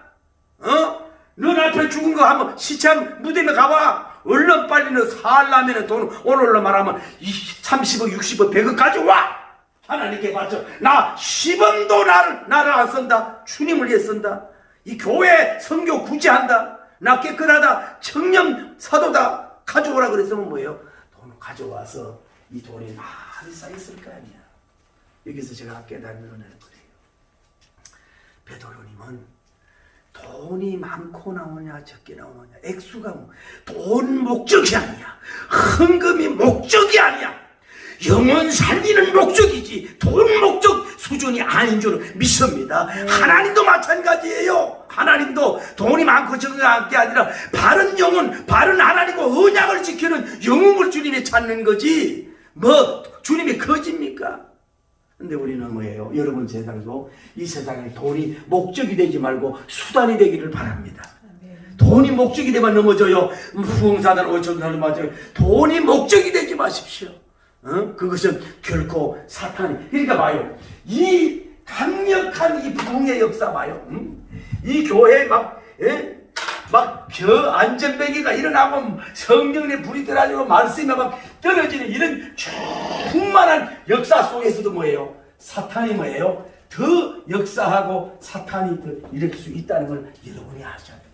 너 남편 죽은 거 한번 시참 무덤에 가봐. 얼른 빨리 너 살라면은 돈 오늘로 말하면 30억, 60억, 100억 가져와. 하나님께 바쳐. 나 10원도 나를 안 쓴다. 주님을 위해 쓴다. 이 교회 선교 구제한다. 나 깨끗하다. 청렴 사도다. 가져오라 그랬으면 뭐예요? 돈을 가져와서 이 돈이 많이 쌓였을 거 아니야. 여기서 제가 깨달음을 얻는 거예요. 베드로님은 돈이 많고 나오냐 적게 나오느냐 액수가 돈 목적이 아니야. 헌금이 목적이 아니야. 영혼 살리는 목적이지 돈 목적 수준이 아닌 줄 믿습니다. 하나님도 마찬가지예요. 하나님도 돈이 많고 적은 게 아니라 바른 영혼, 바른 하나님과 언약을 지키는 영웅을 주님이 찾는 거지 뭐 주님이 거짓입니까? 근데 우리는 뭐예요? 여러분 세상도 이 세상에 돈이 목적이 되지 말고 수단이 되기를 바랍니다. 돈이 목적이 되면 넘어져요. 부흥사들 5천사들 맞아요. 돈이 목적이 되지 마십시오. 그것은 결코 사탄이. 그러니까 봐요. 이 강력한 이 부흥의 역사 봐요. 이 교회 막 안전배기가 일어나고 성령의 불이 떨어지고 말씀이 막 떨어지는 이런 충만한 역사 속에서도 뭐예요? 사탄이 뭐예요? 더 역사하고 사탄이 더 일으킬 수 있다는 걸 여러분이 아셔야 돼요.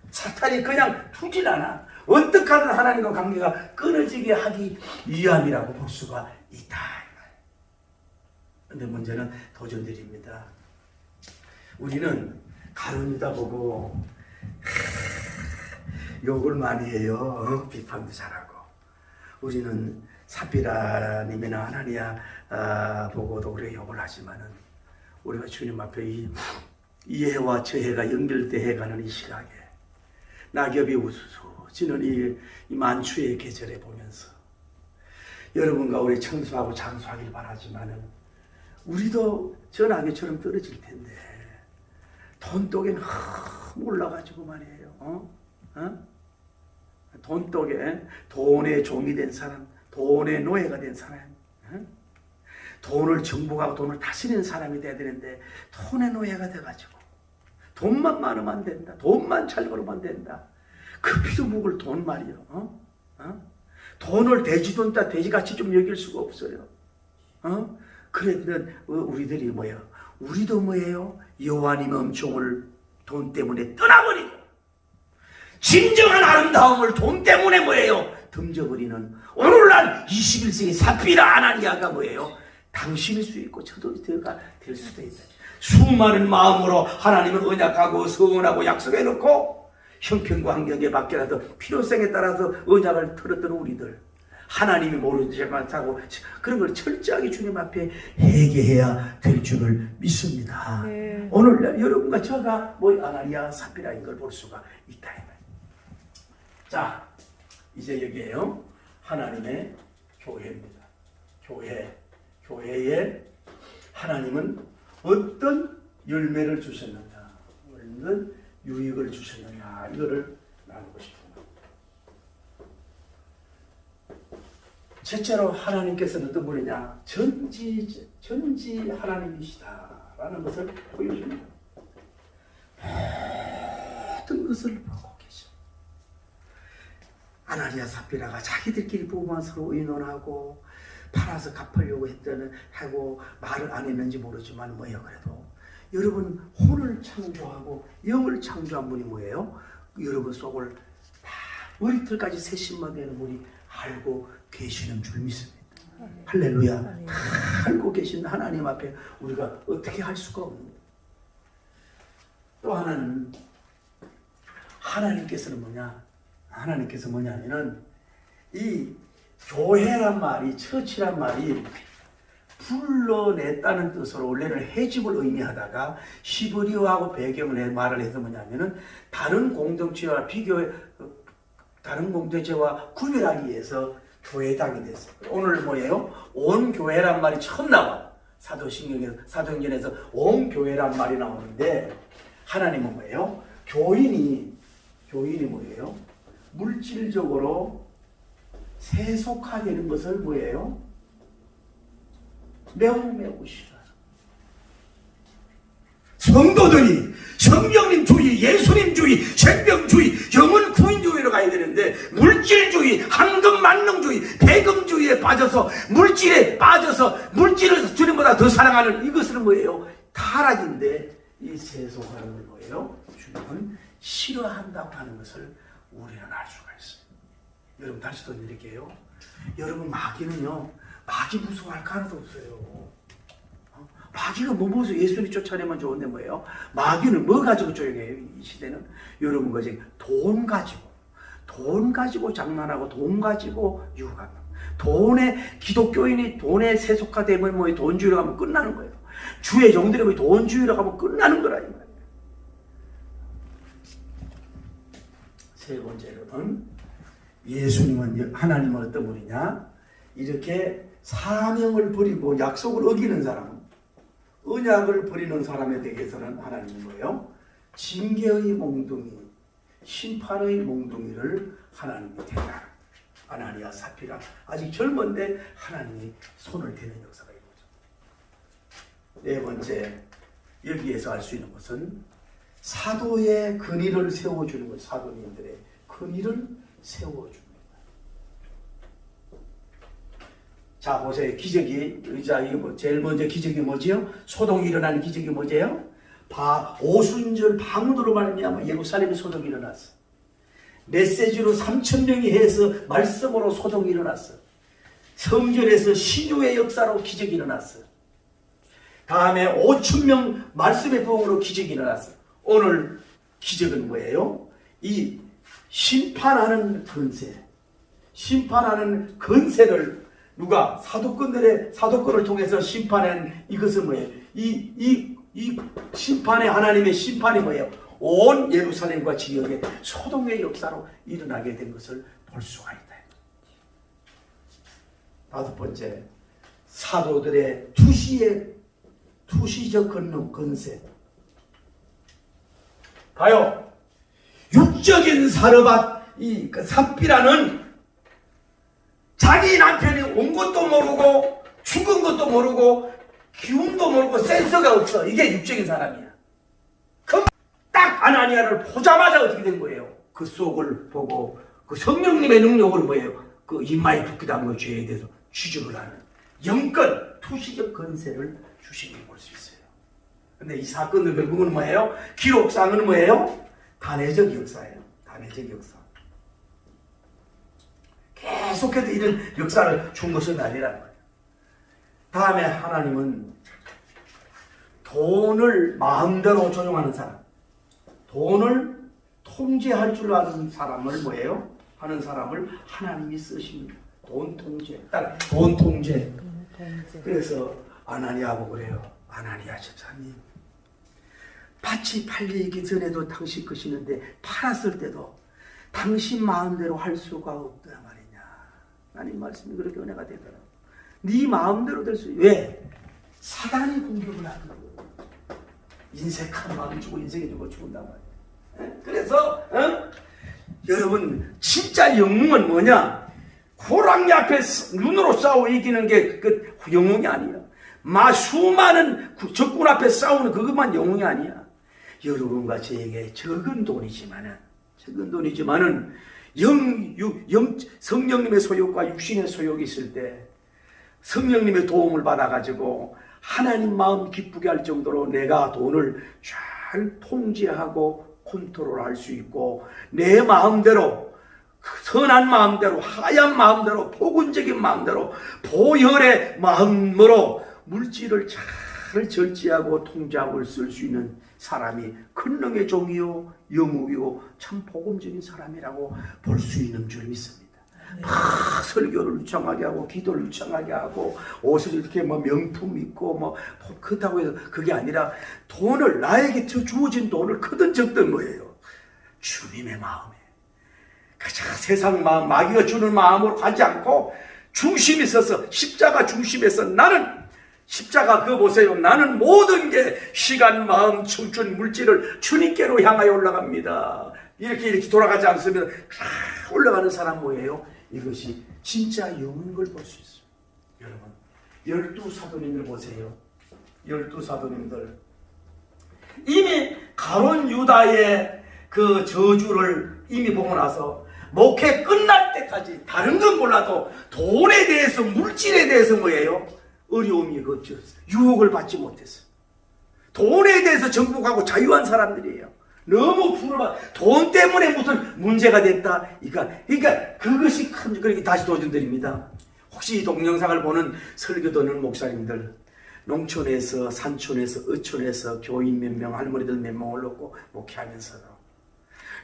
사탄이 그냥 두질 않아. 어떻게 하든 하나님과 관계가 끊어지게 하기 위함이라고 볼 수가 있다. 그런데 문제는 도전들입니다. 우리는 가론유다 보고 욕을 많이 해요. 비판도 잘하고. 우리는 삽비라님이나 아나니아 보고도 우리가 욕을 하지만은 우리가 주님 앞에 이 해와 저 해가 연결돼 가는 이 시각에 낙엽이 우수수지는 이 만추의 계절에 보면서 여러분과 우리 청소하고 장수하길 바라지만은 우리도 저 낙엽처럼 떨어질 텐데 돈독에 너무 올라가지고 말이에요. 돈독에 돈의 종이 된 사람, 돈의 노예가 된 사람, 돈을 정복하고 돈을 다스리는 사람이 돼야 되는데 돈의 노예가 돼가지고 돈만 많으면 안 된다. 돈만 잘 벌으면 안 된다. 그 피도 묵을 돈 말이요. 돈을 돼지돈다 돼지같이 좀 여길 수가 없어요. 그래도 우리들이 뭐예요? 우리도 뭐예요? 여호와님 엄청을 돈 때문에 떠나버리고 진정한 아름다움을 돈 때문에 뭐예요? 던져버리는 오늘날 21세기 삽비라 아나니아가 뭐예요? 당신일 수 있고 저도 될 수도 있다. 수많은 마음으로 하나님을 언약하고 서원하고 약속해놓고 형편과 환경에 밖에라도 필요성에 따라서 언약을 들었던 우리들 하나님이 모르지 못하고 그런 걸 철저하게 주님 앞에 회개해야 될 줄을 믿습니다. 네. 오늘날 여러분과 저가 뭐 아나니아 삽비라인 걸 볼 수가 있다. 자, 이제 여기에요. 하나님의 교회입니다. 교회에 하나님은 어떤 열매를 주셨느냐, 어떤 유익을 주셨느냐 이거를 나누고 싶습니다. 첫째로 하나님께서는 어떤 분이냐? 전지 하나님이시다라는 것을 보여줍니다. 모든 것을 보고 계셔. 아나니아 삽비라가 자기들끼리 보고만 서로 의논하고 팔아서 갚으려고 했더니 하고 말을 안 했는지 모르지만 뭐예요? 그래도 여러분 혼을 창조하고 영을 창조한 분이 뭐예요? 여러분 속을 다 머리털까지 세심만 되는 분이 알고 계시는 줄 믿습니다. 할렐루야. 다 알고 계신 하나님 앞에 우리가 어떻게 할 수가 없습니다. 또 하나는 하나님께서는 뭐냐? 하나님께서 뭐냐면은 이 교회란 말이 처치란 말이 불러냈다는 뜻으로 원래는 해집을 의미하다가 히브리어하고 배경을 말을 해서 뭐냐면은 다른 공동체와 다른 공동체와 구별하기 위해서 교회당이 됐어요. 오늘 뭐예요? 온 교회란 말이 처음 나와. 사도행전에서 온 교회란 말이 나오는데 하나님은 뭐예요? 교인이 뭐예요? 물질적으로 세속화되는 것을 뭐예요? 매우 싫어요. 성도들이 성령님주의, 예수님주의, 생명주의, 영혼 구인주의로 가야 되는데 물질주의, 황금만능주의, 배금주의에 빠져서 물질에 빠져서 물질을 주님보다 더 사랑하는 이것은 뭐예요? 타락인데 이 세속화는 뭐예요? 주님은 싫어한다고 하는 것을 우리는 알 수가 있어요. 여러분 다시 또 드릴게요. 여러분 마귀는요, 마귀 무서워할 가능도 없어요. 마귀가 뭐 무서워? 예수님 쫓아내면 좋은데 뭐예요? 마귀는 뭐 가지고 조용해요? 이 시대는 여러분 거지 돈 가지고 장난하고 돈 가지고 유혹한다. 돈에 기독교인이 돈에 세속화되면 뭐예요? 돈주의로 가면 끝나는 거예요. 주의 종들이 돈주의로 가면 끝나는 거라 이 말이에요. 세 번째로는 예수님은 하나님은 어떤 분이냐? 이렇게 사명을 버리고 약속을 어기는 사람, 언약을 버리는 사람에 대해서는 하나님이 뭐예요? 징계의 몽둥이, 심판의 몽둥이를 하나님이 댄다. 아나니아 삽비라 아직 젊은데 하나님이 손을 대는 역사가 이루어져. 네 번째, 여기에서 알 수 있는 것은 사도의 근위를 세워주는 것. 사도님들의 근위를 세워줍니다. 자 보세요. 기적이 제일 먼저 기적이 뭐지요? 소동이 일어나는 기적이 뭐지요? 오순절 방으로 말미암아 예루살렘에 소동이 일어났어. 메시지로 3,000명이 해서 말씀으로 소동이 일어났어. 성전에서 신유의 역사로 기적이 일어났어. 다음에 5,000명 말씀의 부흥으로 기적이 일어났어. 오늘 기적은 뭐예요? 이 심판하는 건세를 누가 사도권을 통해서 심판한 이것은 뭐예요? 이 심판의 하나님의 심판이 뭐예요? 온 예루살렘과 지역에 소동의 역사로 일어나게 된 것을 볼 수가 있다. 다섯 번째, 사도들의 투시적 건세. 봐요. 육적인 이 삽비라는 자기 남편이 온 것도 모르고 죽은 것도 모르고 기운도 모르고 센서가 없어. 이게 육적인 사람이야. 그럼 딱 아나니아를 보자마자 어떻게 된 거예요? 그 속을 보고 그 성령님의 능력으로 뭐예요? 그 이마에 붓기 담은 죄에 대해서 취직을 하는 영권, 투시적 건세를 주신 걸 볼 수 있어요. 근데 이 사건은 결국은 뭐예요? 기록상은 뭐예요? 단회적 역사예요. 단회적 역사. 계속해서 이런 역사를 준 것은 아니란 말이에요. 다음에 하나님은 돈을 마음대로 조종하는 사람, 돈을 통제할 줄 아는 사람을 뭐예요? 하는 사람을 하나님이 쓰십니다. 돈 통제. 그래서 아나니아하고 그래요. 아나니아 집사님, 밭이 팔리기 전에도 당신 것이는데 팔았을 때도 당신 마음대로 할 수가 없다 말이냐. 하나님 말씀이 그렇게 은혜가 되더라고. 네 마음대로 될 수. 왜? 사단이 공격을 하는 거예요. 인색한 마음 주고 인색해 주고 죽은단 말이에요. 그래서 여러분 진짜 영웅은 뭐냐? 호랑이 앞에 눈으로 싸워 이기는 게 그 영웅이 아니야. 수많은 적군 앞에 싸우는 그것만 영웅이 아니야. 여러분과 저에게 적은 돈이지만은 성령님의 소욕과 육신의 소욕이 있을 때 성령님의 도움을 받아가지고 하나님 마음 기쁘게 할 정도로 내가 돈을 잘 통제하고 컨트롤할 수 있고 내 마음대로 선한 마음대로 하얀 마음대로 포근적인 마음대로 보혈의 마음으로 물질을 잘 절제하고 통제하고 쓸 수 있는 사람이 큰능의 종이요 영웅이요 참 복음적인 사람이라고 볼 수 있는 줄 믿습니다. 막 설교를 유창하게 하고 기도를 유창하게 하고 옷을 이렇게 뭐 명품 입고 뭐 그렇다고 해서 그게 아니라 돈을 나에게 주어진 돈을 크든 적든 뭐예요? 주님의 마음에 가장 세상 마음 마귀가 주는 마음으로 가지 않고 중심이 있어서 십자가 중심에서 나는 십자가 그거 보세요. 나는 모든 게 시간, 마음, 청춘, 물질을 주님께로 향하여 올라갑니다. 이렇게 돌아가지 않으면 올라가는 사람 뭐예요? 이것이 진짜 영인 걸 볼 수 있어요. 여러분, 12사도님들 보세요. 12사도님들 이미 가룟 유다의 그 저주를 이미 보고 나서 목회 끝날 때까지 다른 건 몰라도 돈에 대해서 물질에 대해서 뭐예요? 어려움이 없었어요. 유혹을 받지 못했어요. 돈에 대해서 정복하고 자유한 사람들이에요. 너무 돈 때문에 무슨 문제가 됐다. 그러니까 그것이 큰, 그렇게 다시 도전드립니다. 혹시 이 동영상을 보는 설교 듣는 목사님들, 농촌에서, 산촌에서, 어촌에서 교인 몇 명, 할머니들 몇 명을 놓고 목회하면서도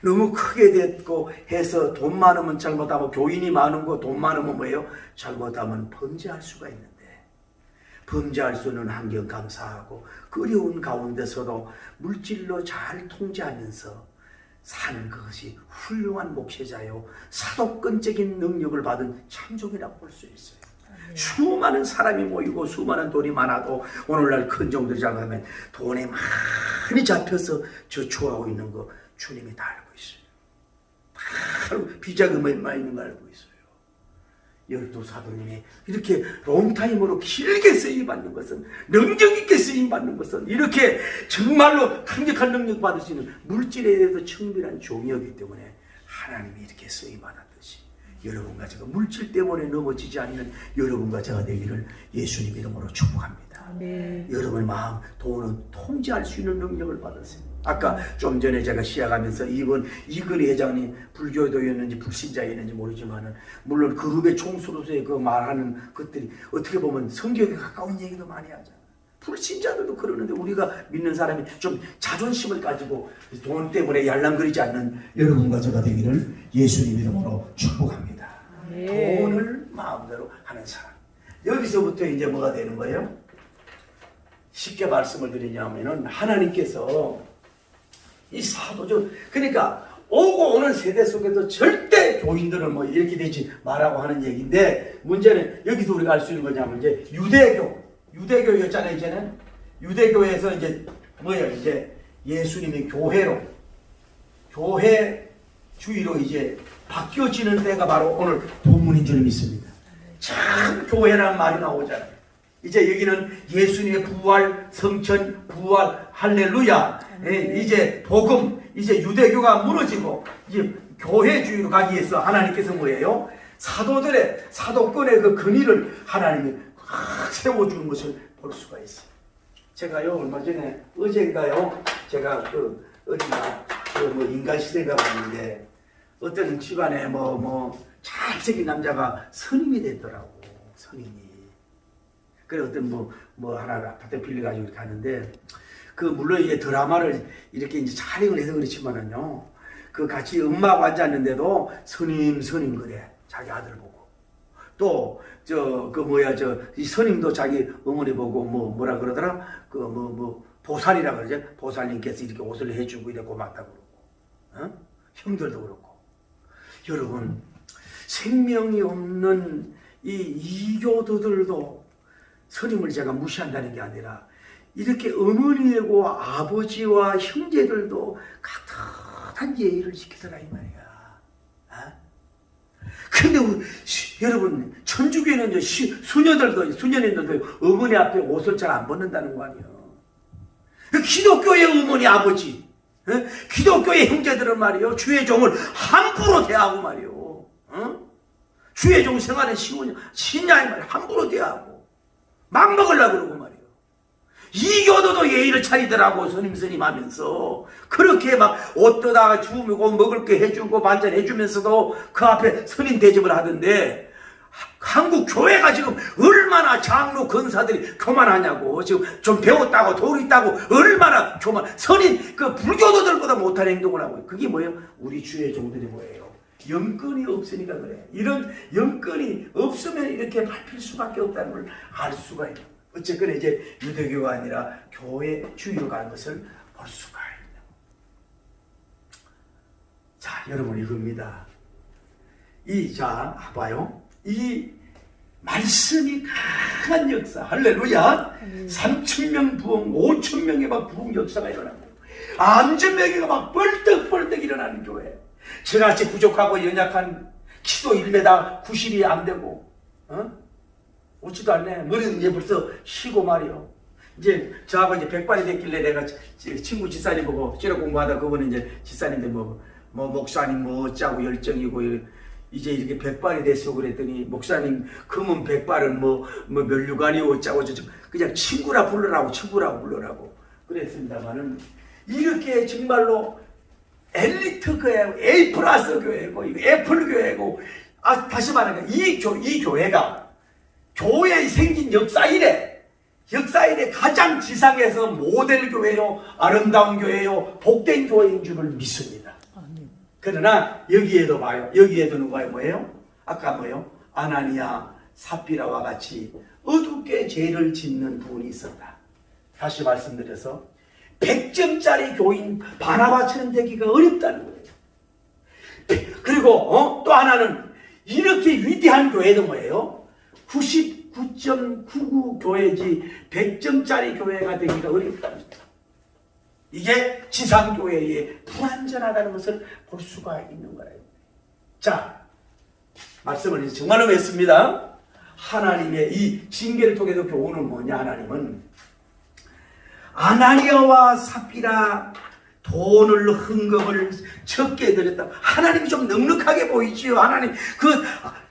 너무 크게 됐고 해서 돈 많으면 잘못하고 교인이 많은 거 돈 많으면 뭐예요? 잘못하면 범죄할 수가 있는데 범죄할 수 있는 환경 감사하고 그 어려운 가운데서도 물질로 잘 통제하면서 사는 그것이 훌륭한 목회자요 사도권적인 능력을 받은 참종이라고 볼 수 있어요. 수많은 사람이 모이고 수많은 돈이 많아도 오늘날 큰 종들이 장하면 돈에 많이 잡혀서 저축하고 있는 거 주님이 다 알고 있어요. 다 비자금에 많이 있는 거 알고 있어요. 12사도님이 이렇게 롱타임으로 길게 쓰임받는 것은 능력있게 쓰임받는 것은 이렇게 정말로 강력한 능력 받을 수 있는 물질에 대해서 청밀한 종이었기 때문에 하나님이 이렇게 쓰임받았듯이 여러분과 제가 물질 때문에 넘어지지 않는 여러분과 제가 되기를 예수님 이름으로 축복합니다. 네. 여러분의 마음, 돈은 통제할 수 있는 능력을 받으세요. 아까 좀 전에 제가 시작하면서 이근희 회장님 불교도였는지 불신자였는지 모르지만은 물론 그룹의 총수로서의 그 말하는 것들이 어떻게 보면 성경에 가까운 얘기도 많이 하잖아요. 불신자들도 그러는데 우리가 믿는 사람이 좀 자존심을 가지고 돈 때문에 yar랑거리지 않는 여러분과 제가 되기를 예수님 이름으로 축복합니다. 네. 돈을 마음대로 하는 사람. 여기서부터 이제 뭐가 되는 거예요? 쉽게 말씀을 드리냐면은 하나님께서 이 사도적 그러니까 오고 오는 세대 속에서 절대 교인들은 뭐 이렇게 되지 말라고 하는 얘기인데 문제는 여기서 우리가 알 수 있는 거냐면 이제 유대교였잖아요. 이제는 유대교에서 이제 뭐예요? 이제 예수님의 교회주의로 이제 바뀌어지는 때가 바로 오늘 본문인 줄 믿습니다. 참 교회라는 말이 나오잖아요. 이제 여기는 예수님의 부활, 성천, 부활, 할렐루야. 이제 복음, 이제 유대교가 무너지고 이제 교회주의로 가기 위해서 하나님께서 뭐예요? 사도권의 그 근위를 하나님이 세워주는 것을 볼 수가 있어요. 제가요 얼마 전에 어젠가요 제가 어딘가 인간시대가 왔는데 어떤 집안에 잘생긴 남자가 선임이 됐더라고. 선임이. 그래 어떤 하나 아파트 빌려가지고 이렇게 하는데 물론 이제 드라마를 이렇게 이제 촬영을 해서 그렇지만은요 그 같이 음악 앉았는데도 스님 그래 자기 아들 보고 또 이 스님도 자기 어머니 보고 뭐라 그러더라 보살이라 그러죠. 보살님께서 이렇게 옷을 해주고 이래 고맙다 그러고 형들도 그렇고 여러분 생명이 없는 이 이교도들도 스님을 제가 무시한다는 게 아니라 이렇게 어머니고 아버지와 형제들도 같은 예의를 지키더라 이 말이야. 근데 여러분 천주교는 이제 수녀님들도 어머니 앞에 옷을 잘 안 벗는다는 거 아니에요. 기독교의 어머니 아버지, 기독교의 형제들은 말이요 주의 종을 함부로 대하고 말이요, 주의 종 생활은 신냐 이 말이요 함부로 대하고 막 먹으려고 그러고 말이요. 이교도도 예의를 차리더라고. 스님 하면서 그렇게 막 옷 뜯다가 주고 먹을 게 해주고 반찬 해주면서도 그 앞에 스님 대접을 하던데, 한국 교회가 지금 얼마나 장로 근사들이 교만하냐고. 지금 좀 배웠다고 돈 있다고 얼마나 선인 그 불교도들보다 못한 행동을 하고. 그게 뭐예요? 우리 주의 종들이 뭐예요? 영권이 없으니까 그래. 이런 영권이 없으면 이렇게 밟힐 수밖에 없다는 걸 알 수가 있는. 어쨌거나 이제 유대교가 아니라 교회 주의로 가는 것을 볼 수가 있는. 자, 여러분 이겁니다. 자, 봐요. 이 말씀이 강한 역사, 할렐루야. 3,000명 부흥, 5,000명의 막 부흥 역사가 일어나고, 안전명예가 막 뻘떡뻘떡 일어나는 교회. 저같이 부족하고 연약한 키도 1m 90이 안 되고, 오지도 않네. 머리는 이제 벌써 쉬고 말이요. 이제 저하고 이제 백발이 됐길래 내가 친구 집사님 보고 찌러 공부하다 그분은 이제 집사님들 뭐 목사님 뭐 어쩌고 열정이고 이제 이렇게 백발이 됐어 그랬더니 목사님 금은 백발은 뭐 면류관이고 어쩌고 저쩌고 그냥 친구라고 불러라고 그랬습니다만은 이렇게 정말로 엘리트 교회고 A+ 교회고 이거 애플 교회고 다시 말하면 이 교회가 교회에 생긴 역사 이래 가장 지상에서 모델 교회요, 아름다운 교회요, 복된 교회인 줄을 믿습니다. 그러나 여기에도 봐요. 여기에도 누가 뭐예요? 아까 뭐예요? 아나니아, 삽비라와 같이 어둡게 죄를 짓는 분이 있었다. 다시 말씀드려서 100점짜리 교인 바나바처럼 되기가 어렵다는 거예요. 그리고 또 하나는 이렇게 위대한 교회도 뭐예요? 99.99 교회지 100점짜리 교회가 되기가 어렵다는 거예요. 이게 지상교회의 불완전하다는 것을 볼 수가 있는 거예요. 자, 말씀을 이제 정말로 했습니다. 하나님의 이 징계를 통해서 교훈은 뭐냐? 하나님은 아나니아와 삽비라 돈을 헌금을 적게 드렸다. 하나님이 좀 넉넉하게 보이지요. 하나님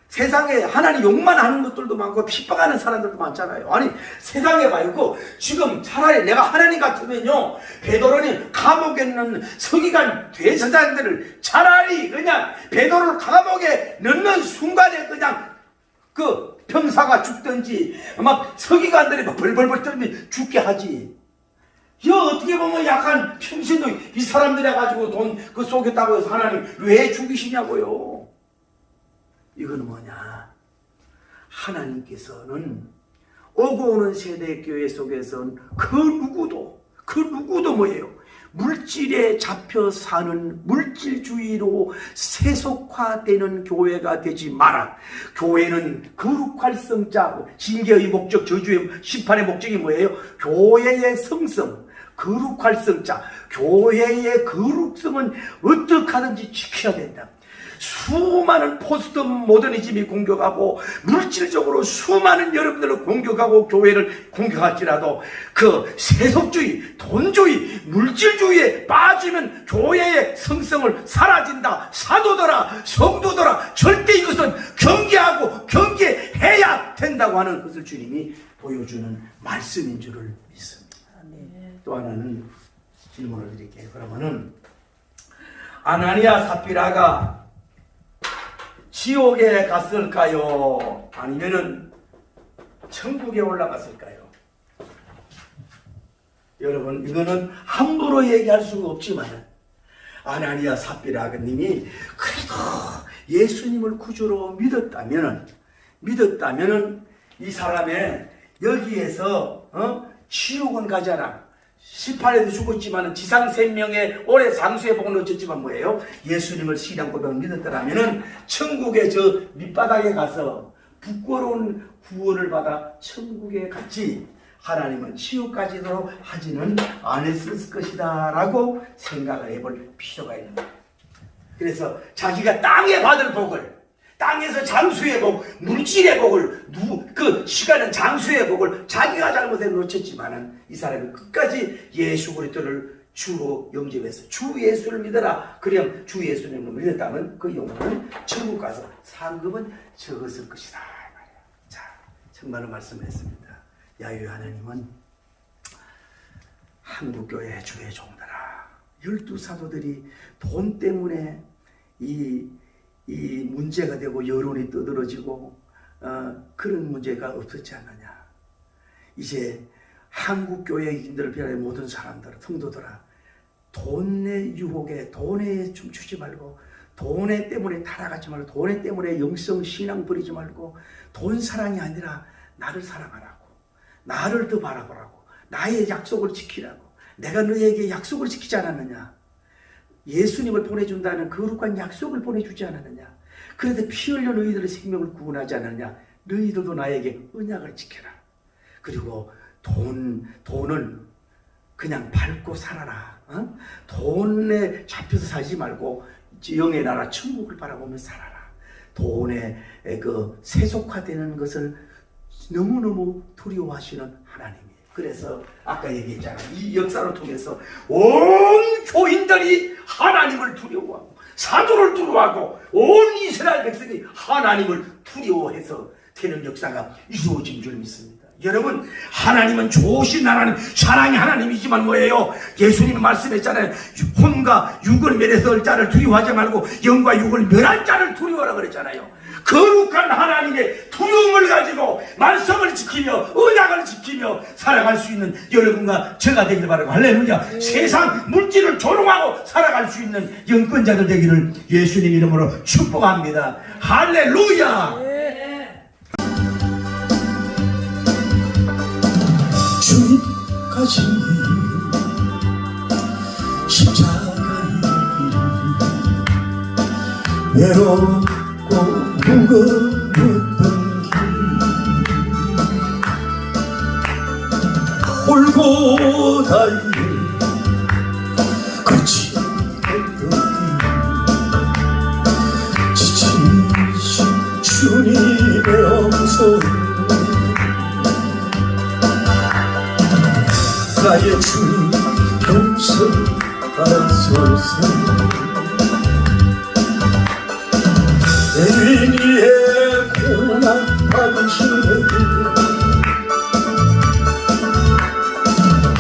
세상에 하나님 욕만 하는 것들도 많고 핍박하는 사람들도 많잖아요. 아니 세상에 봐요. 지금 차라리 내가 하나님 같으면요, 베드로는 감옥에 있는 서기관 대제사장들을 차라리 그냥 베드로를 감옥에 넣는 순간에 그냥 그 병사가 죽든지 막 서기관들이 막 벌벌벌 떨면 죽게 하지. 어떻게 보면 약간 평신도 이 사람들이 가지고 돈 그 쏘겠다고 해서 하나님 왜 죽이시냐고요. 이건 뭐냐? 하나님께서는 오고 오는 세대 교회 속에서는 그 누구도 뭐예요? 물질에 잡혀 사는 물질주의로 세속화되는 교회가 되지 마라. 교회는 거룩활성자, 징계의 목적, 저주의 심판의 목적이 뭐예요? 교회의 성성, 거룩활성자, 교회의 거룩성은 어떻게 하든지 지켜야 된다. 수많은 포스트 모더니즘이 공격하고 물질적으로 수많은 여러분들을 공격하고 교회를 공격할지라도 그 세속주의, 돈주의, 물질주의에 빠지면 교회의 성성을 사라진다. 사도더라, 성도더라, 절대 이것은 경계해야 된다고 하는 것을 주님이 보여주는 말씀인 줄을 믿습니다. 또 하나는 질문을 드릴게요. 그러면은 아나니아 삽비라가 지옥에 갔을까요? 아니면은 천국에 올라갔을까요? 여러분 이거는 함부로 얘기할 수가 없지만 아나니아 삽비라님이 그래도 예수님을 구주로 믿었다면은 이 사람의 여기에서 지옥은 가잖아. 18에도 죽었지만 지상 생명의 오래 장수의 복은 어쨌지만 뭐예요? 예수님을 신앙 고백을 믿었더라면은 천국의 저 밑바닥에 가서 부끄러운 구원을 받아 천국에 갔지, 하나님은 지옥까지도 하지는 않았을 것이다 라고 생각을 해볼 필요가 있는 거예요. 그래서 자기가 땅에 받을 복을, 땅에서 장수의 복, 물질의 복을 그 시간은 장수의 복을 자기가 잘못해 놓쳤지만은 이 사람이 끝까지 예수 그리스도를 주로 영접해서 주 예수를 믿어라. 그냥 주 예수님을 믿었다면 그 영혼은 천국 가서 상급은 적었을 것이다. 자, 정말로 말씀했습니다. 야훼 하나님은 한국교회 주의 종들아, 12사도들이 돈 때문에 이 문제가 되고 여론이 떠들어지고 그런 문제가 없었지 않느냐. 이제 한국교회인들을 비롯한 모든 사람들, 성도들아, 돈의 유혹에, 돈에 춤추지 말고, 돈에 때문에 타락하지 말고, 돈에 때문에 영성 신앙 버리지 말고, 돈 사랑이 아니라 나를 사랑하라고, 나를 더 바라보라고, 나의 약속을 지키라고. 내가 너에게 약속을 지키지 않았느냐. 예수님을 보내준다는 거룩한 약속을 보내주지 않았느냐. 그런데 피 흘려 너희들의 생명을 구원하지 않았느냐. 너희들도 나에게 언약을 지켜라. 그리고 돈을 그냥 밟고 살아라. 돈에 잡혀서 살지 말고 영의 나라 천국을 바라보며 살아라. 돈에 그 세속화되는 것을 너무너무 두려워하시는 하나님이에요. 그래서 아까 얘기했잖아. 이 역사를 통해서 온 교인들이 하나님을 두려워하고 사도를 두려워하고 온 이스라엘 백성이 하나님을 두려워해서 되는 역사가 이루어진 줄 믿습니다. 여러분, 하나님은 좋으신 하나님, 사랑의 하나님이지만 뭐예요? 예수님 말씀했잖아요. 혼과 육을 멸해서 자를 두려워하지 말고 영과 육을 멸할 자를 두려워하라 그랬잖아요. 거룩한 하나님의 두려움을 가지고 말씀을 지키며 언약을 지키며 살아갈 수 있는 여러분과 제가 되기를 바라고, 할렐루야. 세상 물질을 조롱하고 살아갈 수 있는 영권자들 되기를 예수님 이름으로 축복합니다. 할렐루야. 주님 가신 십자가의 길, 외롭고 무거웠던 길, 골고다의 끝이 없던 길, 지치신 주님의 엄성, 나의 주님 용서하소서. 내 위에 고난 받으시네.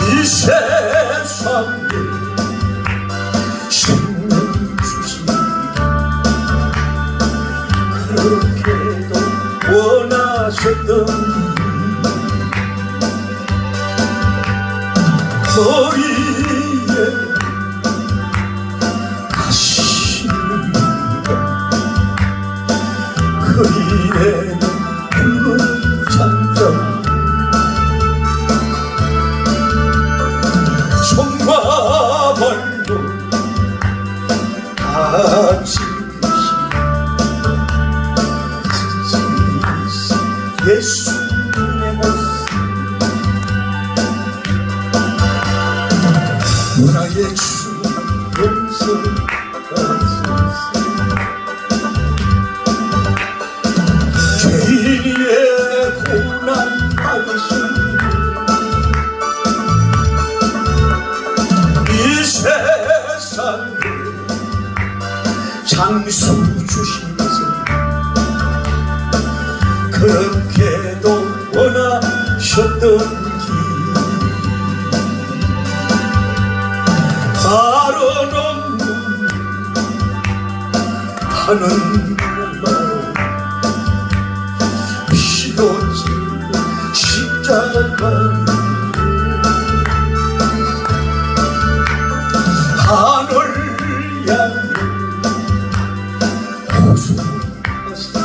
이 세상에 생명 주시네. 그렇게도 원하셨던 머리에 가시는가. 허리에는 붉은 장점, 손과 발로 다 찢으신 예수님의 모습, 나의 주 용서하소서. 죄인의 고난 받으신 이 세상에 장수 주시면서 그렇게도 원하셨던 바로 없는 하는 말, 피로 찔린 십자가, 하늘 향해 호소하시다.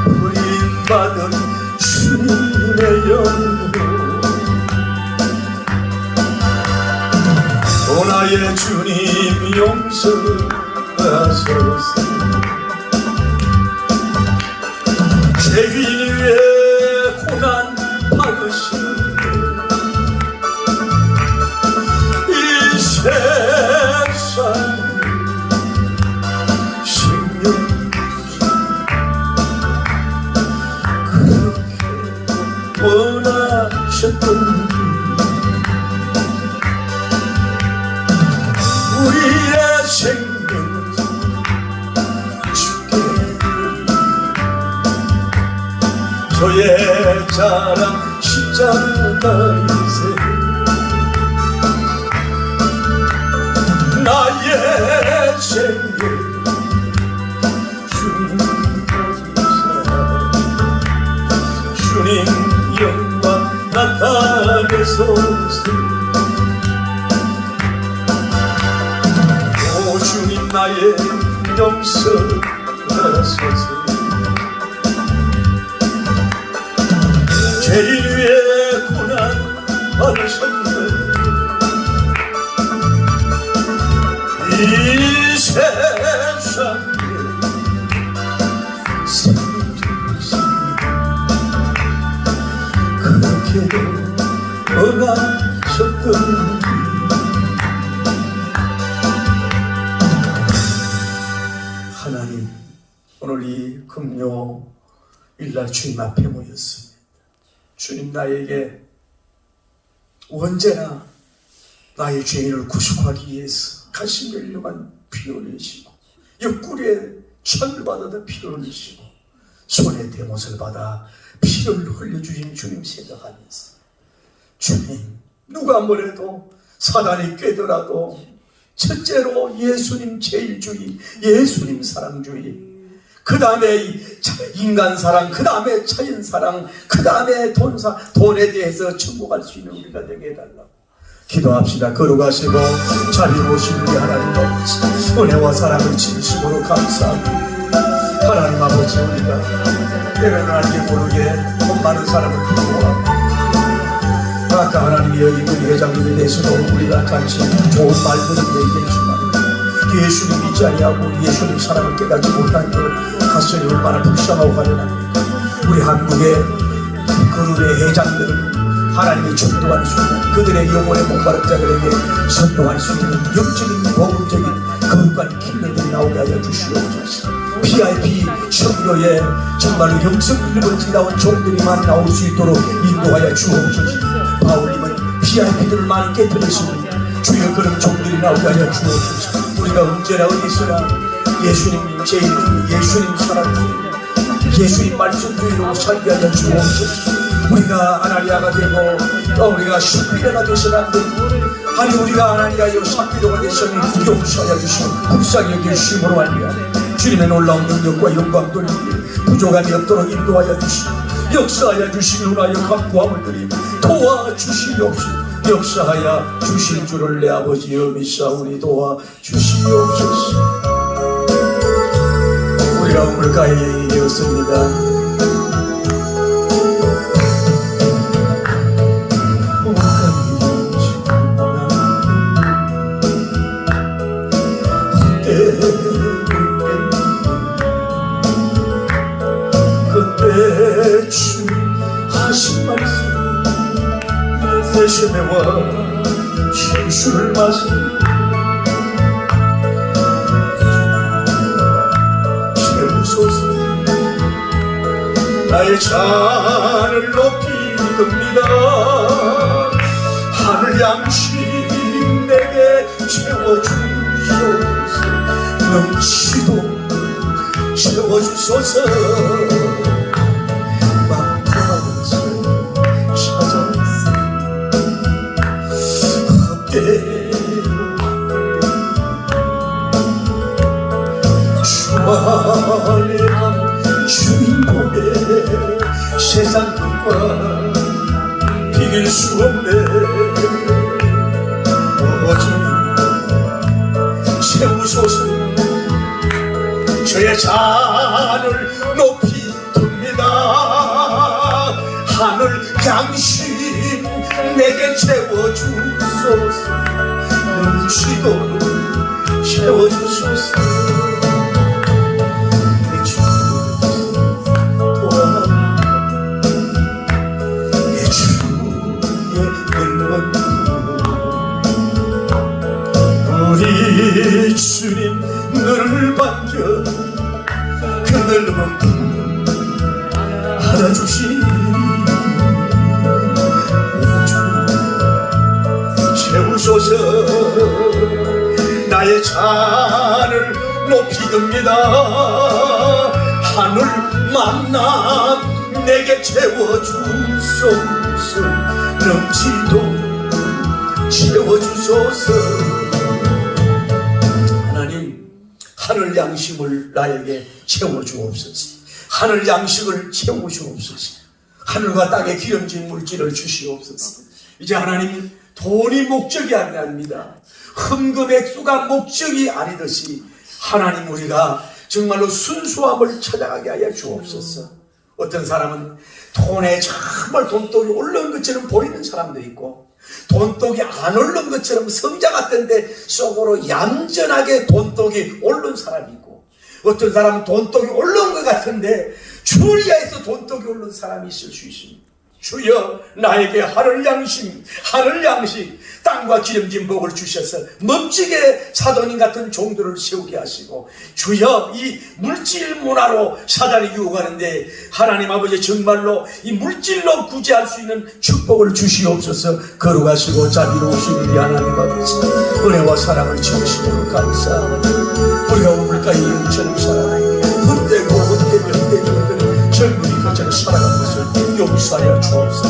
버림받은 주님의 영혼, 나의 주님 용서하소서. 죄인 위에 고난 받으신 이 세상 생명 주셨던지 우리의 생명은 주께 저의 자랑 십자가에서 나의 생명 주님 영광 나타내소서 오 주님 나의 용서하소서 죄인 위에 고난 받으셨네 이 세상에 그렇게도 원하셨던지 하나님 오늘 이 금요일날 주님 앞에 모였습니다. 주님 나에게 언제나 나의 죄인을 구속하기 위해서 가시멜류만 피 흘리시고 옆구리에 천을 받아다 피를 흘리시고 손에 대못을 받아 피를 흘려주신 주님 생각하면서 주님 누가 뭐래도 사단이 꿰더라도 첫째로 예수님 제일주의 예수님 사랑주의 그 다음에 인간 사랑 그 다음에 자연 사랑 그 다음에 돈에 대해서 천국할 수 있는 우리가 되게 해달라고 기도합시다. 거룩하시고 잘 이루시는 우리 하나님 아버지 은혜와 사랑을 진심으로 감사합니다. 하나님 아버지 우리가 때로는 알게 모르게 돈 많은 사람을 부러워하고 아까 하나님이 여기 우리 회장님에 대해서도 우리가 잠시 좋은 말들을 얘기했지만 예수님 믿지 아니하고 예수님 사랑을 깨닫지 못한 그 가슴이 얼마나 불쌍하고 가련합니까. 우리 한국의 그룹의 회장들은 하나님이 전도할 수 있는 그들의 영혼의 목마른 자들에게 선동할 수 있는 영적인 복음적인 거룩한 킬러들이 나오게 하여 주시옵소서. PIP 선교에 정말로 영성 일본을 지나온 종들이 많이 나올 수 있도록 인도하여 주옵소서. 바울님은 PIP들을 많이 깨뜨리시니 주여 그런 종들이 나오게 하여 주옵소서. 우리가 언제나 어디서나 예수님 제일주의 예수님 사랑주의 예수님 말씀주의로 살게 하여 주옵소서. 우리가 아나니아가 되고 또 우리가 삽비라가 되서는 안 되고 아니 우리가 아나니아여 삽비로가 되서니 용서하여 주시고 불쌍히 여기심으로 말미암아 주님의 놀라운 능력과 영광 돌리기 부족함이 없도록 인도하여 주시고 역사하여 주시는 하여 간구함을 드리고 도와주시옵소서. 역사하여 주실 줄을 내 아버지여 믿사오니 도와주시옵소서. 우리가 우물가에 되었습니다. 그때 주님 하신 말씀 대심에와 진술을 마시 채우소서. 나의 잔을 높이 듭니다. 하늘 양식 내게 채워주소서. 넘치도록 채워주소서. 주안의 주인공의 세상 빛과 비길 수 없네. 주님 채우소서. 저의 잔을 높이 듭니다. 하늘 양식 내게 채워주소서. 넘치도록 채워주소서. 우리 주님 너를 반겨 그 넓은 품 안아주시니 나의 잔을 높이 듭니다. 하늘 만나 내게 채워주소서. 넘치도록 채워주소서. 하나님, 하늘 양식을 나에게 채워주옵소서. 하늘 양식을 채워주옵소서. 하늘과 땅에 기름진 물질을 주시옵소서. 이제 하나님, 돈이 목적이 아니랍니다. 헌금 액수가 목적이 아니듯이 하나님, 우리가 정말로 순수함을 찾아가게 하여 주옵소서. 어떤 사람은 돈에 정말 돈독이 올라온 것처럼 보이는 사람도 있고, 돈독이 안 오른 것처럼 성자 같은데 속으로 얌전하게 돈독이 오른 사람이 있고, 어떤 사람은 돈독이 올라온 것 같은데 주리아에서 돈독이 오른 사람이 있을 수 있습니다. 주여, 나에게 하늘 양식, 땅과 기름진 복을 주셔서 멋지게 사도님 같은 종들을 세우게 하시고, 주여, 이 물질 문화로 사단이 유혹하는데 하나님 아버지, 정말로 이 물질로 구제할 수 있는 축복을 주시옵소서. 거룩하시고 자비로우신 우리 하나님 아버지, 은혜와 사랑을 주시므로 감사합니다. 우리가 우물가의 영처럼 살아가고 헛되고 헛되면 젊은이 것처럼 살아가는 것을 용서하여 주옵소서.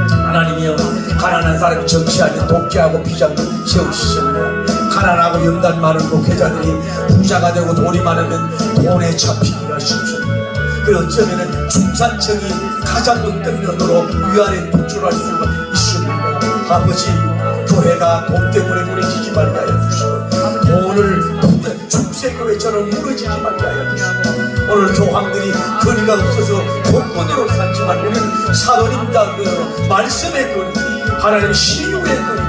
하나님이여, 가난한 사람이 정치하며 독재하고 비장도 세우시셨네. 가난하고 연단 많은 목회자들이 부자가 되고 돈이 많으면 돈에 잡히기가 쉽습니다. 그 어쩌면 중산층이 가장 언덕면으로 위아래 독출할 수가 있습니다. 아버지, 교회가 돈 때문에 무너지지 말게 하여 주시고, 돈을 중세교회처럼 무너지지 말게 하여 주시고, 오늘 교황들이 거리가 없어서 복권으로 살지만 우리는 사도님과 그 말씀의 거리, 하나님 신유의 거리,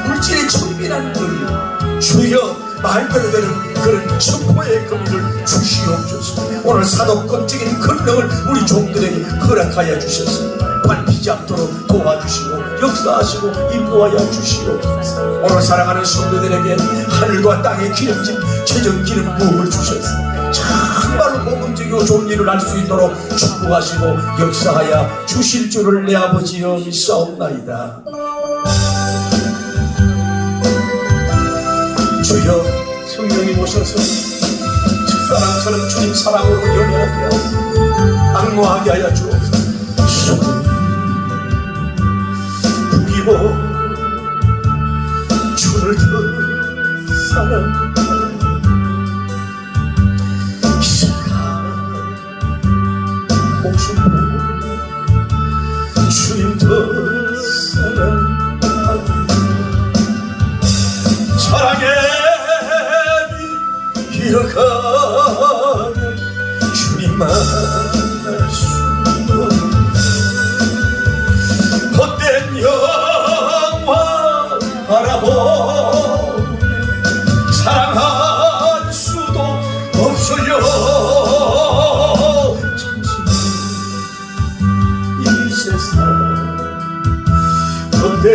물질의 천빈한 거리, 주여, 말대로 되는 그런 천포의 거리를 주시옵소서. 오늘 사도권적인 권능을 우리 종들에게 허락하여 주셔서 밟히지 않도록 도와주시고 역사하시고 인도하여 주시옵소서. 오늘 사랑하는 성도들에게 하늘과 땅의 기름진 최전기름 부음을 주셔서 정말로 복음적이고 좋은 일을 할 수 있도록 축복하시고 역사하여 주실 줄을 내 아버지여 믿사옵나이다. 주여, 성령이 오셔서 첫사랑처럼 주님 사랑으로 연애하게 하시고 악모하게 하여 주옵소서. 부기고 주를 더 사랑하는 목숨 보고 주님 더 사랑하는 사랑의 빛 기억하면 주님 만날 수 없는 헛된 영화 바라보면 사랑할 수도 없어요. 이 세상 헛된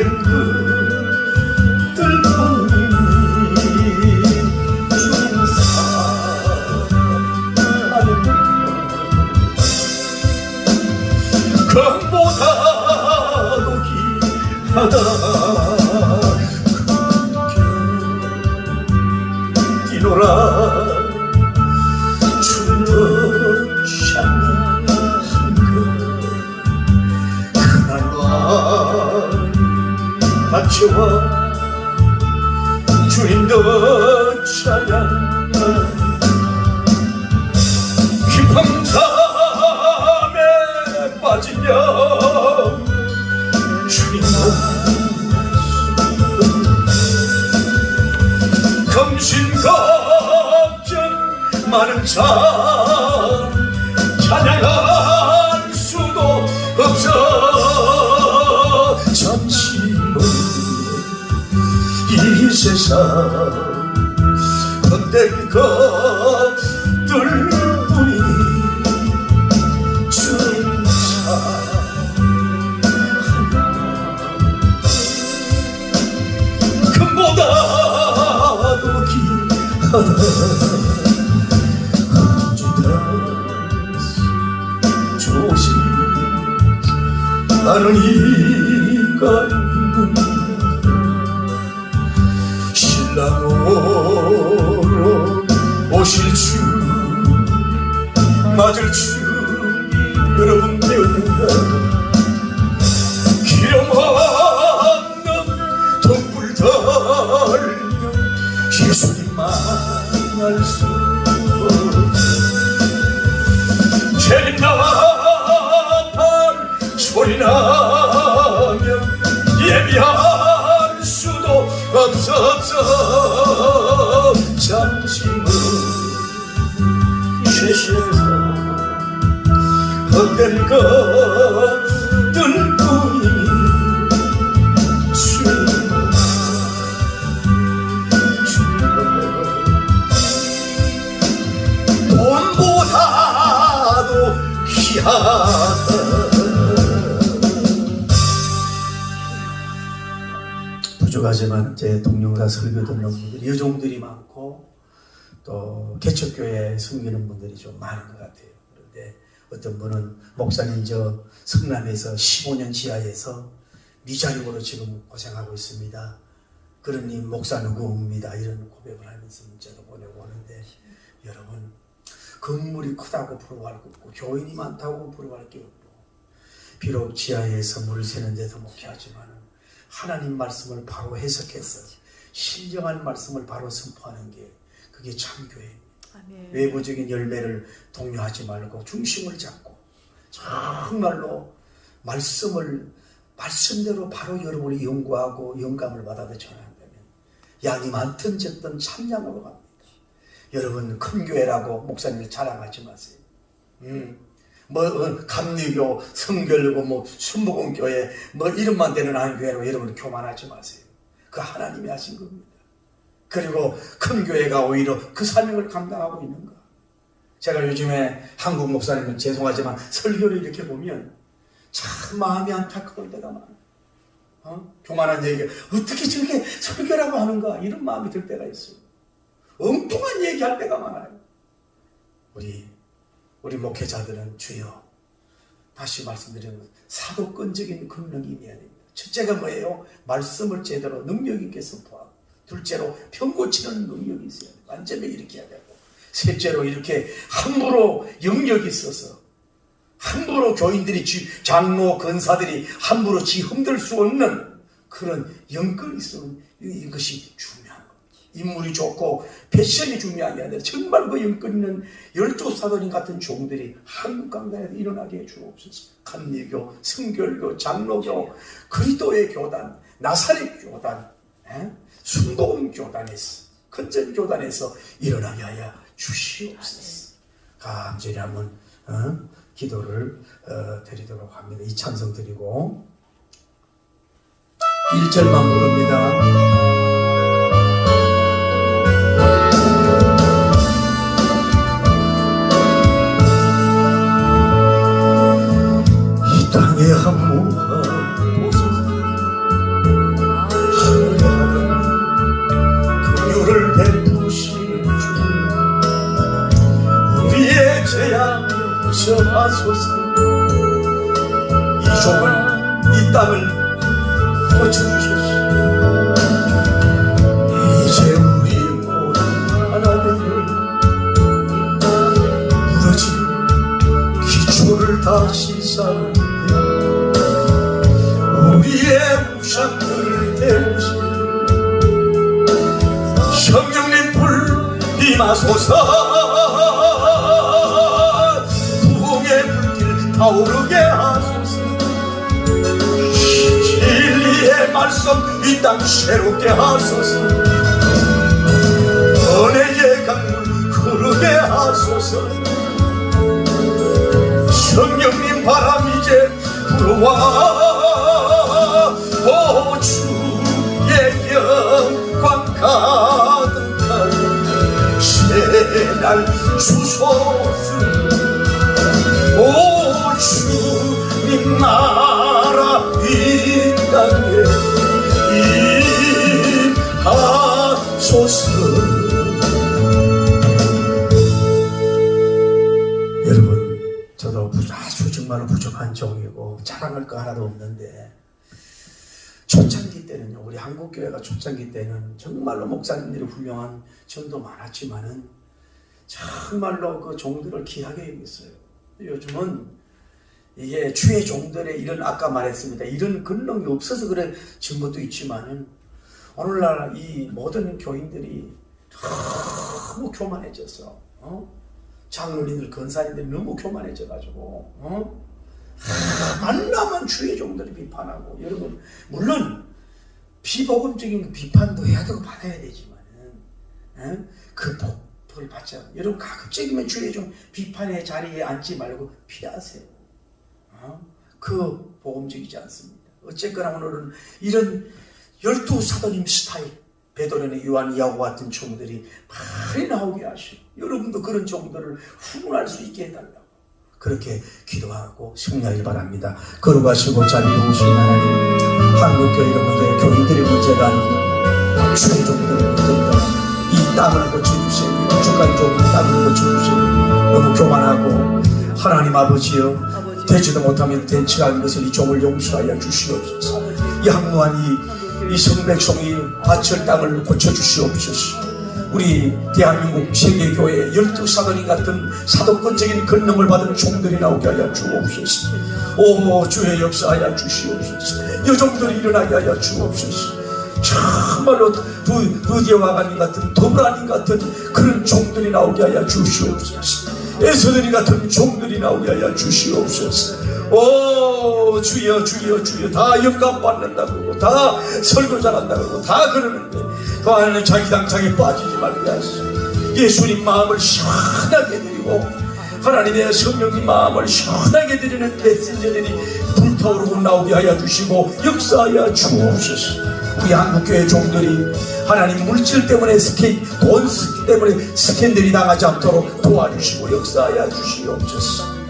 것들뿐이니 주님 사랑하는 금보다도 귀하다. 뛰노라 주님 찬양한 것 그날과 닥쳐와 주님 더 찬양한 깊은 잠에 빠지며 주님만 검신걱정 많은 참 찬양할 수도 없어. 잠시만 이 세상 헛된 것들뿐이니 주님 사랑하는 금보다도 귀하다. 조시 나는 이가 있는 신랑 맞을 줄 여러분 배웠는가? 기름 없는 등불 달면 예수님만 알 수 없어. 재림 나팔 소리 나면 예비할 수도 없었어. 잠시는 쉐쉐서 헛된 것들 뿐이 돈보다도 귀하다. 부족하지만 이제 동영사 설교 듣는 분들이 여종들이 많고 또 개척교회 섬기는 분들이 좀 많은 것 같아요. 그런데 어떤 분은 목사님 저 성남에서 15년 지하에서 미자립으로 지금 고생하고 있습니다. 그러니 목사 누구입니다. 이런 고백을 하면서 문자도 보내고 오는데 여러분 건물이 크다고 부러워할 게 없고 교인이 많다고 부러워할 게 없고 비록 지하에서 물 새는 데도 목회하지만 하나님 말씀을 바로 해석해서 신령한 말씀을 바로 선포하는 게 그게 참 교회입니다. 아멘. 외부적인 열매를 독려하지 말고 중심을 잡고 정말로 말씀대로 바로 여러분이 연구하고 영감을 받아서 전한다면 양이 많든 적든 참양으로 갑니다. 여러분 큰 교회라고 목사님을 자랑하지 마세요. 감리교, 성결교, 순복음교회 이름만 되는 한 교회로 여러분 교만하지 마세요. 그 하나님이 하신 겁니다. 그리고 큰 교회가 오히려 그 사명을 감당하고 있는 거. 제가 요즘에 한국 목사님은 죄송하지만 설교를 이렇게 보면 참 마음이 안타까울 때가 많아요. 교만한 얘기 어떻게 저렇게 설교라고 하는가 이런 마음이 들 때가 있어요. 엉뚱한 얘기할 때가 많아요. 우리 목회자들은 주여 다시 말씀드리는 것 사도권적인 권능이 있어야 됩니다. 첫째가 뭐예요? 말씀을 제대로 능력 있게 선포하고 둘째로 병 고치는 능력이 있어야 돼요. 완전히 이렇게 해야 되고 셋째로 이렇게 함부로 영역이 있어서 함부로 교인들이 장로 권사들이 함부로 흔들 수 없는 그런 영권이 있으면 이것이 중요한 겁니다. 인물이 좋고 패션이 중요한 게 아니라 정말 그 영권 있는 12사도님 같은 종들이 한국 강단에서 일어나게 해주옵소서. 감리교, 성결교, 장로교, 그리스도의 교단, 나사렛 교단, 순복음 교단에서 컨전 교단에서 일어나게 하여 주시옵소서. 간절히 한번 기도를 드리도록 합니다. 이 찬송 드리고 1절만 부릅니다. 이 땅에 한무하소서. 하늘에 하나님 긍휼을 베푸시는 주 우리의 죄악 용서하소서. 이 족을 이 땅을 고쳐주소서. 이제 우리 모두 하나 되어 무너진 기초를 다시 쌓는데 우리의 우상들을 태우시니 성령님 불 임하소서. 부흥의 불길 타오르게 하소서. 진리의 말씀 이 땅 새롭게 하소서. 은혜의 강물 흐르게 하소서. 성령님 바람 이제 불어와 오 주의 영광 가득한 새날 주소서. 오 주님 나라 이 땅에 임하소서. 여러분 저도 아주 정말 부족한 종이고 자랑할 거 하나도 없는데 초창기 때는요, 우리 한국교회가 초창기 때는 정말로 목사님들이 훌륭한 전도 많았지만은 정말로 그 종들을 귀하게 여겼어요. 요즘은 이게 주의 종들의 이런 아까 말했습니다. 이런 근능이 없어서 그래 진 것도 있지만은 오늘날 이 모든 교인들이 너무 교만해져서 장로님들 권사님들이 너무 교만해져가지고 만나면 주의 종들이 비판하고 여러분 물론 비복음적인 비판도 해야 되고 받아야 되지만은 그 복을 받자. 여러분 가급적이면 주의 종 비판의 자리에 앉지 말고 피하세요. 그 복음적이지 않습니다. 어쨌거나 오늘은 이런 12사도님 스타일 베드로나 요한 야고보 같은 종들이 많이 나오게 하시고 여러분도 그런 종들을 후원할 수 있게 해달라고 그렇게 기도하고 승리하길 바랍니다. 거룩하시고 자비로우신 하나님, 한국교회 여러분들의 교인들의 문제가 아닙니다. 주의 종들의 문제입니다. 이 땅을 고쳐주세요. 부족한 종들 땅을 고쳐주세요. 너무 교만하고 하나님 아버지여 되지도 못하면 된치 않은 것을 이 종을 용서하여 주시옵소서. 이 항무한 이 성백송이 밭을 땅을 고쳐주시옵소서. 우리 대한민국 세계교회에 12사도님 같은 사도권적인 권능을 받은 종들이 나오게 하여 주옵소서. 오 주의 역사하여 주시옵소서. 이 종들이 일어나게 하여 주옵소서. 정말로 루디오와 가님 같은 도브라님 같은 그런 종들이 나오게 하여 주시옵소서. 에스더님 같은 종들이 나오게 하여 주시옵소서. 오 주여 주여 주여 다 영감 받는다고 다 설교 잘한다고 다 그러는데 그 안에 자기 당장에 빠지지 말게 하시오. 예수님 마음을 시원하게 드리고 하나님의 성령님 마음을 시원하게 드리는 메신저들이 불타오르고 나오게 하여 주시고 역사하여 주옵소서. 우리 한국교회 종들이 하나님 물질 때문에 돈 때문에 스캔들이 당하지 않도록 도와주시고 역사하여 주시옵소서.